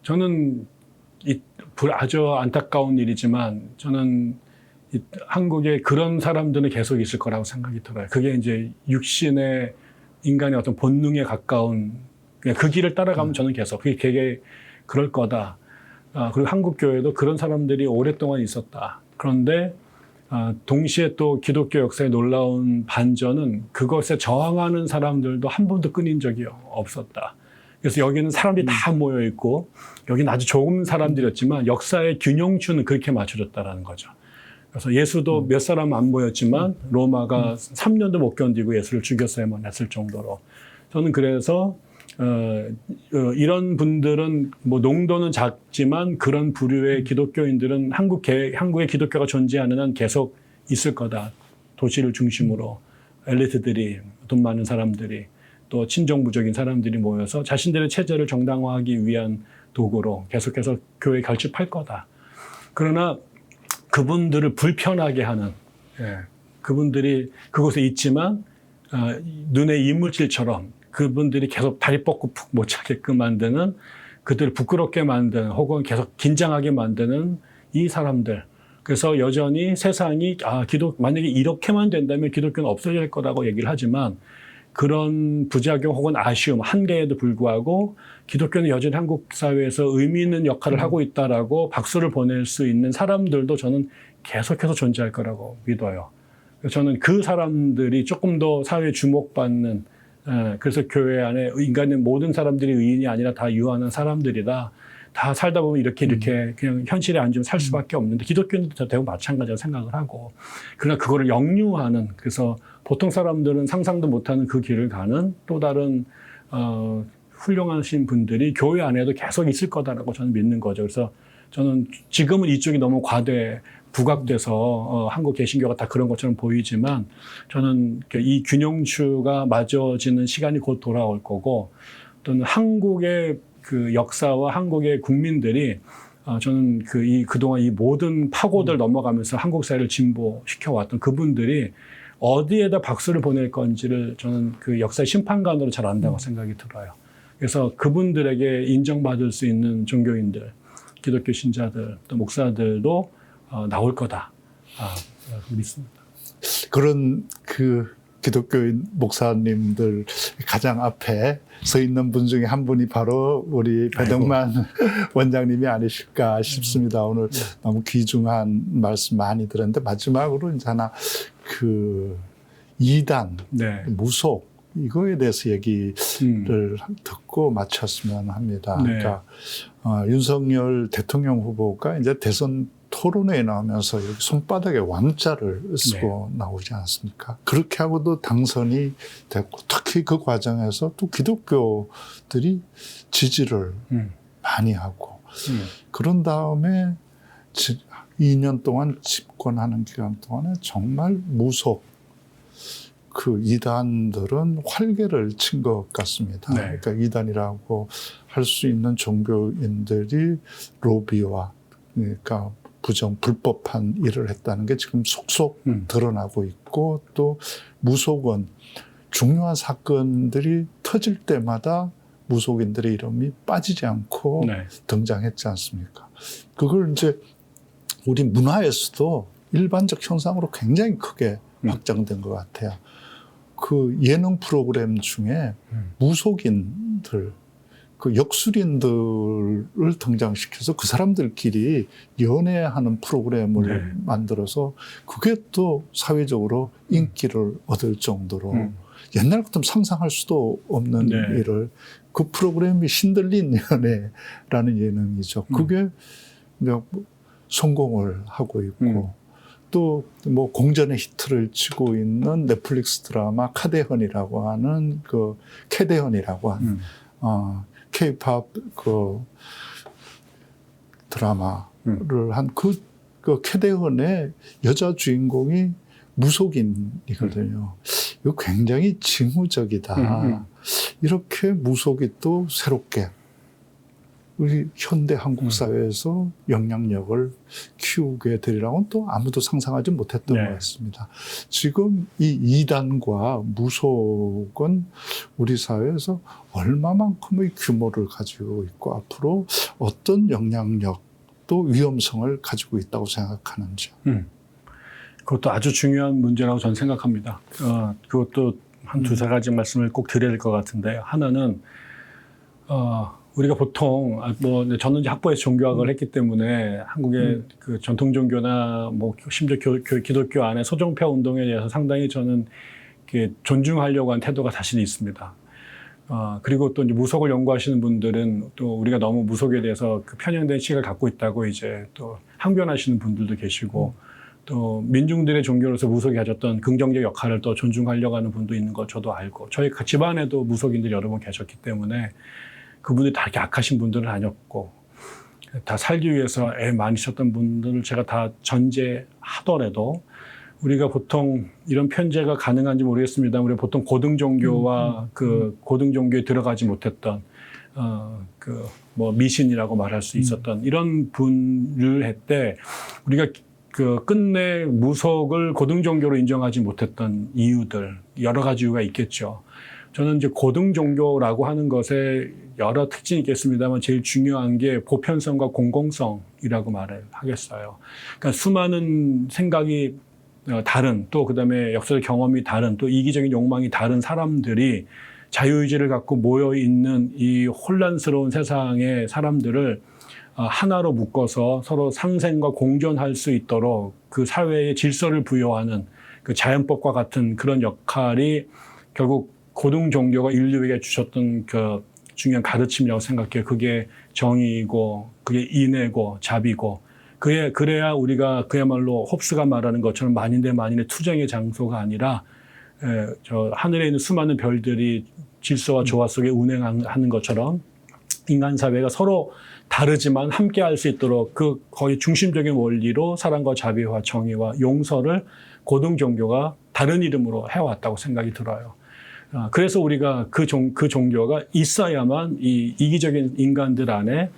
저는 아주 안타까운 일이지만 저는 한국에 그런 사람들은 계속 있을 거라고 생각이 들어요. 그게 이제 육신의 인간의 어떤 본능에 가까운 그 길을 따라가면 저는 계속 그게 그럴 거다. 그리고 한국 교회도 그런 사람들이 오랫동안 있었다. 그런데 동시에 또 기독교 역사의 놀라운 반전은 그것에 저항하는 사람들도 한 번도 끊인 적이 없었다. 그래서 여기는 사람들이 다 모여 있고 여기는 아주 조금 사람들이었지만 역사의 균형추는 그렇게 맞춰졌다라는 거죠. 그래서 예수도 몇 사람 안 모였지만 로마가 3년도 못 견디고 예수를 죽였어야만 했을 정도로 저는 그래서 이런 분들은 뭐 농도는 작지만 그런 부류의 기독교인들은 한국의 기독교가 존재하는 한 계속 있을 거다. 도시를 중심으로 엘리트들이 돈 많은 사람들이 또 친정부적인 사람들이 모여서 자신들의 체제를 정당화하기 위한 도구로 계속해서 교회에 결집할 거다. 그러나 그분들을 불편하게 하는 그분들이 그곳에 있지만 눈의 이물질처럼 그분들이 계속 다리 뻗고 푹 못 차게끔 만드는 그들을 부끄럽게 만드는 혹은 계속 긴장하게 만드는 이 사람들. 그래서 여전히 세상이 만약에 이렇게만 된다면 기독교는 없어질 거라고 얘기를 하지만 그런 부작용 혹은 아쉬움, 한계에도 불구하고 기독교는 여전히 한국 사회에서 의미 있는 역할을 하고 있다라고 박수를 보낼 수 있는 사람들도 저는 계속해서 존재할 거라고 믿어요. 저는 그 사람들이 조금 더 사회에 주목받는 그래서 교회 안에 인간의 모든 사람들이 의인이 아니라 다 유한한 사람들이라 다 살다 보면 이렇게 그냥 현실에 앉으면 살 수밖에 없는데 기독교는 대부분 마찬가지라고 생각을 하고 그러나 그거를 역류하는 그래서 보통 사람들은 상상도 못하는 그 길을 가는 또 다른 훌륭하신 분들이 교회 안에도 계속 있을 거다라고 저는 믿는 거죠. 그래서 저는 지금은 이쪽이 너무 부각돼서 한국 개신교가 다 그런 것처럼 보이지만 저는 이 균형추가 맞아지는 시간이 곧 돌아올 거고 또는 한국의 그 역사와 한국의 국민들이 저는 그동안 이 모든 파고들 넘어가면서 한국 사회를 진보시켜 왔던 그분들이 어디에다 박수를 보낼 건지를 저는 그 역사의 심판관으로 잘 안다고 생각이 들어요. 그래서 그분들에게 인정받을 수 있는 종교인들, 기독교 신자들, 또 목사들도 나올 거다. 믿습니다. 그런 기독교인 목사님들 가장 앞에 서 있는 분 중에 한 분이 바로 우리 배덕만 원장님이 아니실까 싶습니다. 오늘 너무 귀중한 말씀 많이 들었는데 마지막으로 이제 하나 이단, 무속 이거에 대해서 얘기를 듣고 마쳤으면 합니다. 그러니까 윤석열 대통령 후보가 이제 대선 토론회에 나오면서 여기 손바닥에 왕자를 쓰고 나오지 않았습니까? 그렇게 하고도 당선이 됐고 특히 그 과정에서 또 기독교들이 지지를 많이 하고 그런 다음에 2년 동안 집권하는 기간 동안에 정말 무속 이단들은 활개를 친 것 같습니다. 그러니까 이단이라고 할 수 있는 종교인들이 로비와 그러니까 불법한 일을 했다는 게 지금 속속 드러나고 있고 또 무속은 중요한 사건들이 터질 때마다 무속인들의 이름이 빠지지 않고 등장했지 않습니까? 그걸 이제 우리 문화에서도 일반적 현상으로 굉장히 크게 확장된 것 같아요. 예능 프로그램 중에 무속인들, 역술인들을 등장시켜서 그 사람들끼리 연애하는 프로그램을 만들어서 그게 또 사회적으로 인기를 얻을 정도로 옛날 같으면 상상할 수도 없는 일을 그 프로그램이 신들린 연애라는 예능이죠. 그게 성공을 하고 있고 또 뭐 공전의 히트를 치고 있는 넷플릭스 드라마 카데헌이라고 하는 캐데헌이라고 하는 K-팝 드라마를 한 캐데헌의 여자 주인공이 무속인이거든요. 이거 굉장히 징후적이다. 이렇게 무속이 또 새롭게 우리 현대 한국 사회에서 영향력을 키우게 되리라고는 또 아무도 상상하지 못했던 것 같습니다. 지금 이 이단과 무속은 우리 사회에서 얼마만큼의 규모를 가지고 있고 앞으로 어떤 영향력 또 위험성을 가지고 있다고 생각하는지. 그것도 아주 중요한 문제라고 저는 생각합니다. 그것도 한 두세 가지 말씀을 꼭 드려야 될 것 같은데요. 하나는 우리가 보통 뭐 저는 이제 학부에서 종교학을 했기 때문에 한국의 그 전통 종교나 뭐 심지어 기독교 안에 소정파 운동에 대해서 상당히 저는 이렇게 존중하려고 하는 태도가 사실 있습니다. 그리고 또 이제 무속을 연구하시는 분들은 또 우리가 너무 무속에 대해서 그 편향된 시각을 갖고 있다고 이제 또 항변하시는 분들도 계시고 또 민중들의 종교로서 무속이 가졌던 긍정적 역할을 또 존중하려고 하는 분도 있는 거 저도 알고 저희 집안에도 무속인들이 여러 분 계셨기 때문에 그분들이 다 이렇게 악하신 분들은 아니었고 다 살기 위해서 애 많이 썼던 분들을 제가 다 전제하더라도 우리가 보통 이런 편제가 가능한지 모르겠습니다. 우리가 보통 고등 종교와 그 고등 종교에 들어가지 못했던 그 뭐 미신이라고 말할 수 있었던 이런 분을 했때 우리가 그 끝내 무속을 고등 종교로 인정하지 못했던 이유들 여러 가지 이유가 있겠죠. 저는 이제 고등 종교라고 하는 것에 여러 특징이 있겠습니다만 제일 중요한 게 보편성과 공공성이라고 말을 하겠어요. 그러니까 수많은 생각이 다른 또 그다음에 역사적 경험이 다른 또 이기적인 욕망이 다른 사람들이 자유의지를 갖고 모여 있는 이 혼란스러운 세상의 사람들을 하나로 묶어서 서로 상생과 공존할 수 있도록 그 사회의 질서를 부여하는 그 자연법과 같은 그런 역할이 결국 고등 종교가 인류에게 주셨던 그 중요한 가르침이라고 생각해요. 그게 정의이고 그게 인애고 자비고 그래야 우리가 그야말로 홉스가 말하는 것처럼 만인 대 만인의 투쟁의 장소가 아니라 저 하늘에 있는 수많은 별들이 질서와 조화 속에 운행하는 것처럼 인간 사회가 서로 다르지만 함께 할 수 있도록 그 거의 중심적인 원리로 사랑과 자비와 정의와 용서를 고등 종교가 다른 이름으로 해왔다고 생각이 들어요. 그래서 우리가 그 종교가 있어야만 이 이기적인 인간들 안에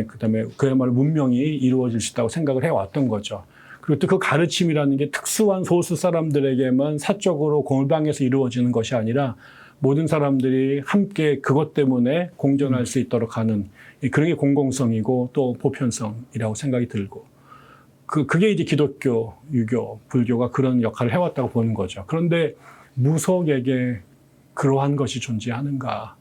그다음에 그야말로 문명이 이루어질 수 있다고 생각을 해왔던 거죠. 그리고 또 그 가르침이라는 게 특수한 소수 사람들에게만 사적으로 골방에서 이루어지는 것이 아니라 모든 사람들이 함께 그것 때문에 공존할 수 있도록 하는 그런 게 공공성이고 또 보편성이라고 생각이 들고 그게 이제 기독교, 유교, 불교가 그런 역할을 해왔다고 보는 거죠. 그런데 무속에게 그러한 것이 존재하는가?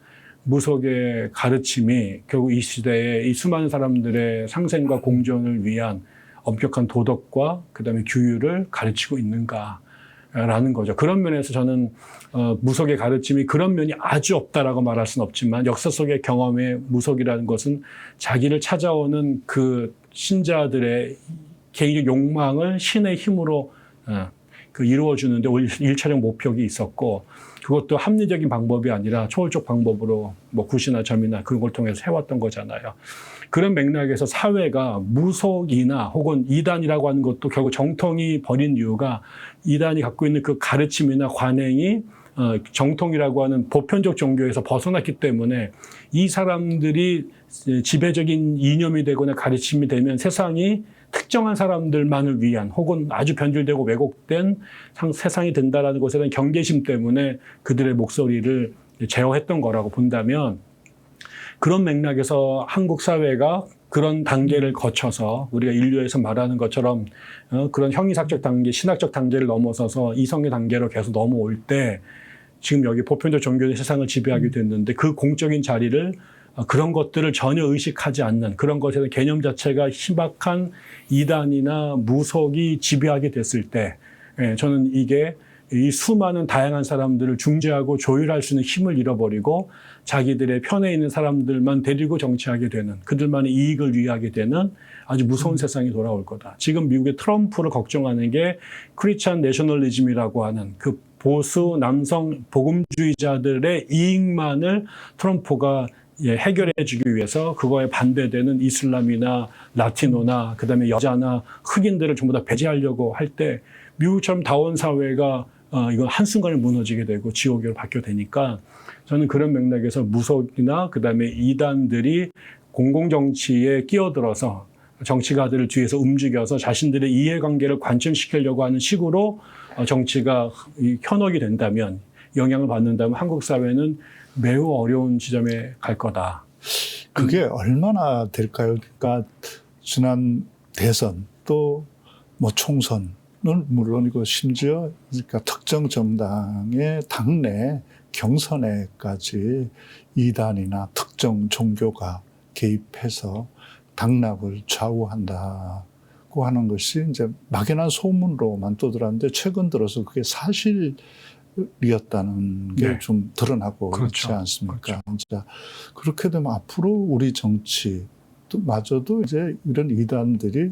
무속의 가르침이 결국 이 시대에 이 수많은 사람들의 상생과 공존을 위한 엄격한 도덕과 그다음에 규율을 가르치고 있는가라는 거죠. 그런 면에서 저는 무속의 가르침이 그런 면이 아주 없다라고 말할 수는 없지만 역사 속의 경험의 무속이라는 것은 자기를 찾아오는 그 신자들의 개인적 욕망을 신의 힘으로 그 이루어주는데 일차적 목표가 있었고 그것도 합리적인 방법이 아니라 초월적 방법으로 뭐 굿이나 점이나 그런 걸 통해서 해왔던 거잖아요. 그런 맥락에서 사회가 무속이나 혹은 이단이라고 하는 것도 결국 정통이 버린 이유가 이단이 갖고 있는 그 가르침이나 관행이 정통이라고 하는 보편적 종교에서 벗어났기 때문에 이 사람들이 지배적인 이념이 되거나 가르침이 되면 세상이 특정한 사람들만을 위한 혹은 아주 변질되고 왜곡된 세상이 된다라는 것에 대한 경계심 때문에 그들의 목소리를 제어했던 거라고 본다면 그런 맥락에서 한국 사회가 그런 단계를 거쳐서 우리가 인류에서 말하는 것처럼 그런 형이삭적 단계, 신학적 단계를 넘어서서 이성의 단계로 계속 넘어올 때 지금 여기 보편적 종교의 세상을 지배하게 됐는데 그 공적인 자리를 그런 것들을 전혀 의식하지 않는 그런 것에 대한 개념 자체가 희박한 이단이나 무속이 지배하게 됐을 때 저는 이게 이 수많은 다양한 사람들을 중재하고 조율할 수 있는 힘을 잃어버리고 자기들의 편에 있는 사람들만 데리고 정치하게 되는 그들만의 이익을 위하게 되는 아주 무서운 세상이 돌아올 거다. 지금 미국의 트럼프를 걱정하는 게 크리스찬 내셔널리즘이라고 하는 그 보수 남성 복음주의자들의 이익만을 트럼프가 해결해 주기 위해서 그거에 반대되는 이슬람이나 라티노나 그다음에 여자나 흑인들을 전부 다 배제하려고 할 때 미국처럼 다원 사회가 이건 한순간에 무너지게 되고 지옥으로 바뀌게 되니까 저는 그런 맥락에서 무속이나 그다음에 이단들이 공공정치에 끼어들어서 정치가들을 뒤에서 움직여서 자신들의 이해관계를 관철시키려고 하는 식으로 정치가 현혹이 된다면 영향을 받는다면 한국 사회는 매우 어려운 지점에 갈 거다. 그게 얼마나 될까요? 그러니까 지난 대선 또 뭐 총선은 물론이고 심지어 그러니까 특정 정당의 당내 경선에까지 이단이나 특정 종교가 개입해서 당락을 좌우한다고 하는 것이 이제 막연한 소문으로만 떠들었는데 최근 들어서 그게 사실이었다는 게 좀 드러나고 그렇죠. 있지 않습니까? 그렇죠. 그렇게 되면 앞으로 우리 정치마저도 이제 이런 이단들이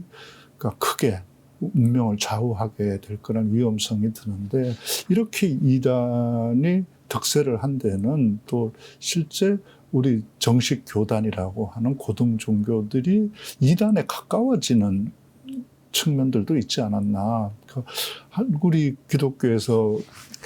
크게 운명을 좌우하게 될 거란 위험성이 드는데 이렇게 이단이 득세를 한 데는 또 실제 우리 정식 교단이라고 하는 고등 종교들이 이단에 가까워지는 측면들도 있지 않았나. 우리 기독교에서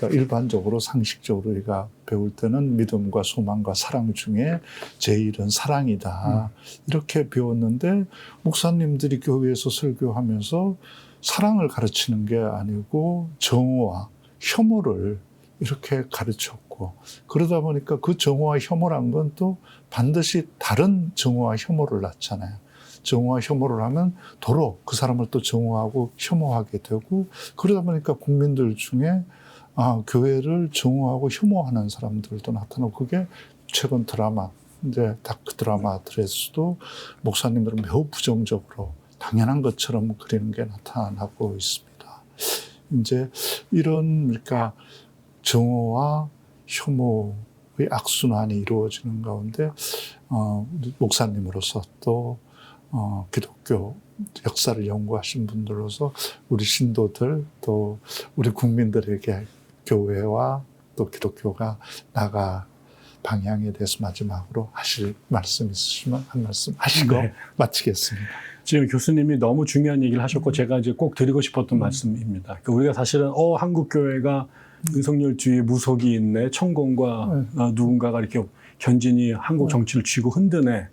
일반적으로 상식적으로 우리가 배울 때는 믿음과 소망과 사랑 중에 제일은 사랑이다. 이렇게 배웠는데 목사님들이 교회에서 설교하면서 사랑을 가르치는 게 아니고 정오와 혐오를 이렇게 가르쳤고 그러다 보니까 그 정오와 혐오란 건 또 반드시 다른 정오와 혐오를 낳잖아요. 정오와 혐오를 하면 도로 그 사람을 또 정오하고 혐오하게 되고 그러다 보니까 국민들 중에 교회를 정오하고 혐오하는 사람들도 나타나고 그게 최근 드라마, 이제 다크 드라마들에서도 목사님들은 매우 부정적으로 당연한 것처럼 그리는 게 나타나고 있습니다. 이제 이런 그러니까 정오와 혐오의 악순환이 이루어지는 가운데 목사님으로서 또 기독교 역사를 연구하신 분들로서 우리 신도들 또 우리 국민들에게 교회와 또 기독교가 나가 방향에 대해서 마지막으로 하실 말씀 있으시면 한 말씀 하시고 네. 마치겠습니다. 지금 교수님이 너무 중요한 얘기를 하셨고 제가 이제 꼭 드리고 싶었던 말씀입니다. 우리가 사실은 한국 교회가 윤석열주의 무속이 있네, 천공과 누군가가 이렇게 견진이 한국 정치를 쥐고 흔드네.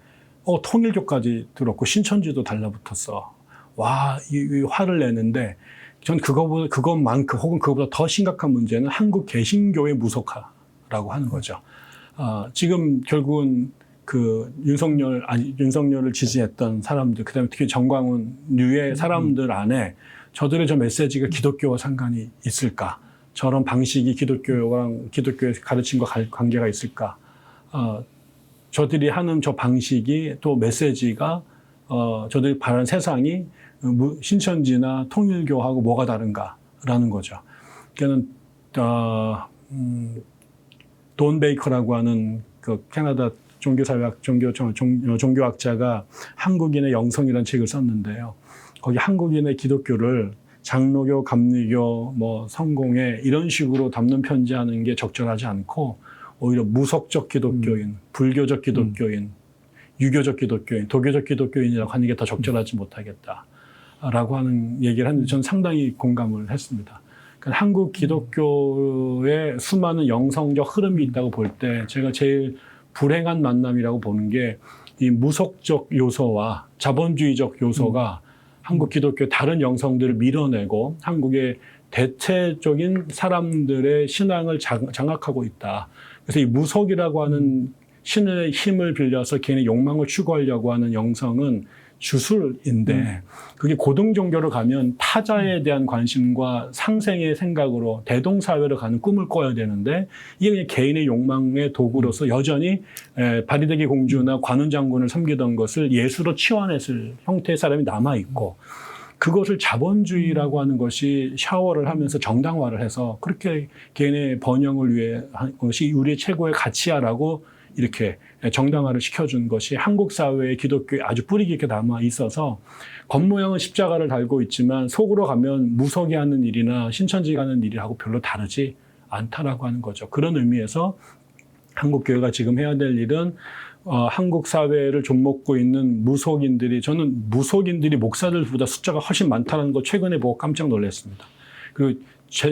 통일교까지 들었고 신천지도 달라붙었어. 와, 이 화를 내는데 전 그것만큼 혹은 그것보다 더 심각한 문제는 한국 개신교의 무속화라고 하는 거죠. 지금 결국은 그 윤석열을 지지했던 사람들, 그다음에 특히 정광훈 류의 사람들 안에 저들의 저 메시지가 기독교와 상관이 있을까? 저런 방식이 기독교의 가르침과 관계가 있을까? 저들이 하는 저 방식이 또 메시지가 저들이 바라는 세상이 신천지나 통일교하고 뭐가 다른가라는 거죠. 그러니까는 돈 베이커라고 하는 그 캐나다 종교학자가 한국인의 영성이라는 책을 썼는데요. 거기 한국인의 기독교를 장로교, 감리교, 성공회 이런 식으로 담론 편지하는 게 적절하지 않고 오히려 무속적 기독교인, 불교적 기독교인, 유교적 기독교인, 도교적 기독교인이라고 하는 게 더 적절하지 못하겠다라고 하는 얘기를 하는데 저는 상당히 공감을 했습니다. 그러니까 한국 기독교의 수많은 영성적 흐름이 있다고 볼 때 제가 제일 불행한 만남이라고 보는 게 이 무속적 요소와 자본주의적 요소가 한국 기독교의 다른 영성들을 밀어내고 한국의 대체적인 사람들의 신앙을 장악하고 있다. 그래서 이 무속이라고 하는 신의 힘을 빌려서 개인의 욕망을 추구하려고 하는 영성은 주술인데 그게 고등종교로 가면 타자에 대한 관심과 상생의 생각으로 대동사회로 가는 꿈을 꿔야 되는데 이게 그냥 개인의 욕망의 도구로서 여전히 바리대기 공주나 관훈 장군을 섬기던 것을 예수로 치환했을 형태의 사람이 남아있고 그것을 자본주의라고 하는 것이 샤워를 하면서 정당화를 해서 그렇게 개인의 번영을 위해 한 것이 우리의 최고의 가치야라고 이렇게 정당화를 시켜준 것이 한국 사회의 기독교에 아주 뿌리 깊게 남아 있어서 겉모양은 십자가를 달고 있지만 속으로 가면 무속이 하는 일이나 신천지가 하는 일하고 별로 다르지 않다라고 하는 거죠. 그런 의미에서 한국 교회가 지금 해야 될 일은 한국 사회를 좀먹고 있는 무속인들이 저는 무속인들이 목사들보다 숫자가 훨씬 많다는 거 최근에 보고 깜짝 놀랐습니다. 그리고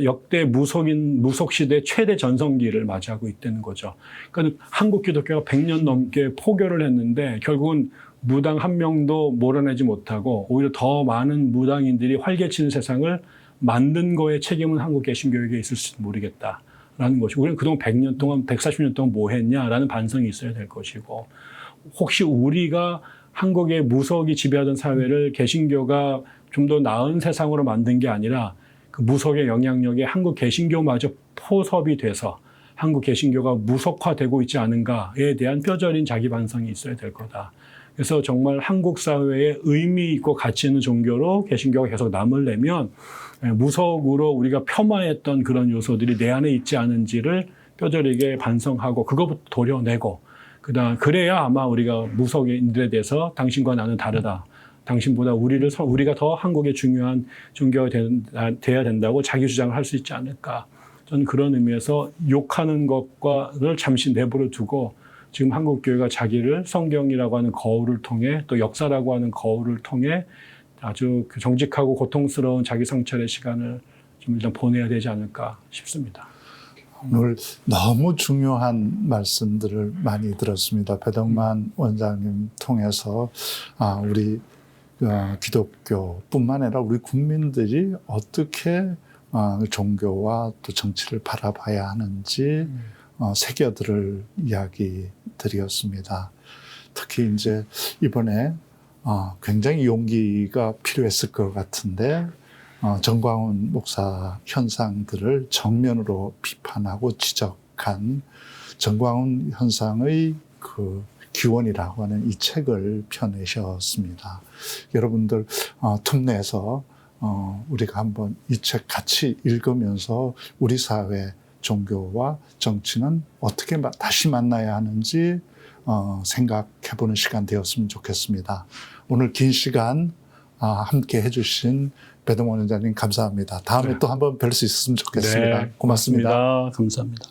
역대 무속 시대 최대 전성기를 맞이하고 있다는 거죠. 그러니까 한국 기독교가 100년 넘게 포교를 했는데 결국은 무당 한 명도 몰아내지 못하고 오히려 더 많은 무당인들이 활개치는 세상을 만든 거에 책임은 한국 개신교에게 있을지도 모르겠다라는 것이고 우리는 그동안 100년 동안 140년 동안 뭐 했냐라는 반성이 있어야 될 것이고 혹시 우리가 한국의 무속이 지배하던 사회를 개신교가 좀 더 나은 세상으로 만든 게 아니라 그 무속의 영향력에 한국 개신교마저 포섭이 돼서 한국 개신교가 무속화되고 있지 않은가에 대한 뼈저린 자기 반성이 있어야 될 거다. 그래서 정말 한국 사회에 의미 있고 가치 있는 종교로 개신교가 계속 남으려면 무속으로 우리가 폄하했던 그런 요소들이 내 안에 있지 않은지를 뼈저리게 반성하고 그것부터 도려내고 그래야 아마 우리가 무속인들에 대해서 당신과 나는 다르다. 당신보다 우리가 더 한국의 중요한 종교가 돼야 된다고 자기 주장을 할 수 있지 않을까. 저는 그런 의미에서 욕하는 것과를 잠시 내버려 두고 지금 한국교회가 자기를 성경이라고 하는 거울을 통해 또 역사라고 하는 거울을 통해 아주 정직하고 고통스러운 자기 성찰의 시간을 좀 일단 보내야 되지 않을까 싶습니다. 오늘 너무 중요한 말씀들을 많이 들었습니다. 배덕만 원장님 통해서 우리 기독교뿐만 아니라 우리 국민들이 어떻게 종교와 또 정치를 바라봐야 하는지 새겨들을 이야기들이었습니다. 특히 이제 이번에 굉장히 용기가 필요했을 것 같은데 정광훈 목사 현상들을 정면으로 비판하고 지적한 정광훈 현상의 그 기원이라고 하는 이 책을 펴내셨습니다. 여러분들 틈 내서 우리가 한번 이 책 같이 읽으면서 우리 사회 종교와 정치는 어떻게 다시 만나야 하는지 생각해보는 시간 되었으면 좋겠습니다. 오늘 긴 시간 함께 해주신 배덕만 원장님 감사합니다. 다음에 또 한번 뵐 수 있었으면 좋겠습니다. 네, 고맙습니다. 감사합니다.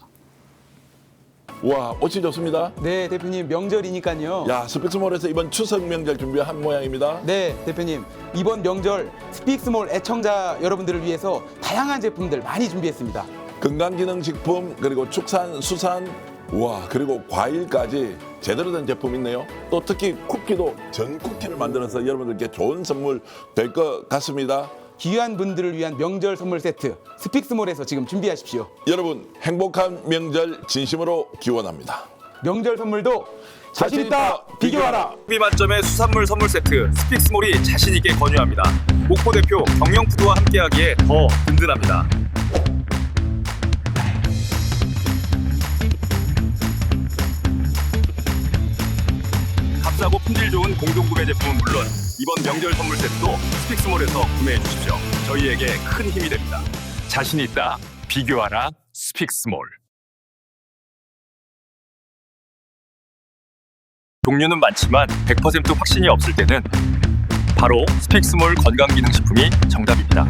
와, 옷이 좋습니다. 네, 대표님 명절이니까요. 야, 스픽스몰에서 이번 추석 명절 준비한 모양입니다. 네, 대표님 이번 명절 스픽스몰 애청자 여러분들을 위해서 다양한 제품들 많이 준비했습니다. 건강기능식품, 그리고 축산, 수산, 와, 그리고 과일까지 제대로 된 제품 있네요. 또 특히 쿠키도 전 쿠키를 만들어서 여러분들께 좋은 선물 될 것 같습니다. 귀한 분들을 위한 명절 선물 세트 스픽스몰에서 지금 준비하십시오. 여러분 행복한 명절 진심으로 기원합니다. 명절 선물도 자신 있다 비교하라. 비 만점의 수산물 선물 세트 스픽스몰이 자신 있게 권유합니다. 목포 대표 경영푸드와 함께하기에 더 든든합니다. 값싸고 품질 좋은 공동구매 제품은 물론 이번 명절 선물 세트도 스픽스몰에서 구매해 주십시오. 저희에게 큰 힘이 됩니다. 자신 있다 비교하라 스픽스몰. 종류는 많지만 100% 확신이 없을 때는 바로 스픽스몰 건강기능식품이 정답입니다.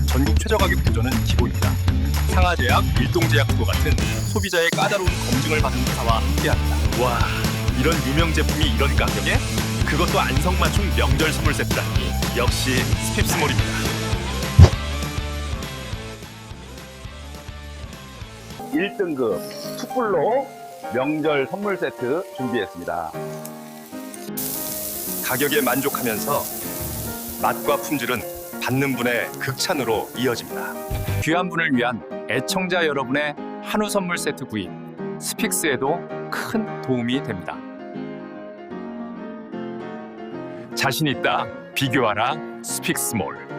전국 최저가격 구조는 기본입니다. 상하제약, 일동제약과 같은 소비자의 까다로운 검증을 받은 회사와 함께합니다. 와, 이런 유명 제품이 이런 가격에? 그것도 안성맞춤 명절 선물 세트라니 역시 스픽스몰입니다. 1등급 툭불로 명절 선물 세트 준비했습니다. 가격에 만족하면서 맛과 품질은 받는 분의 극찬으로 이어집니다. 귀한 분을 위한 애청자 여러분의 한우 선물 세트 구입, 스픽스에도 큰 도움이 됩니다. 자신 있다 비교하라 스픽스몰.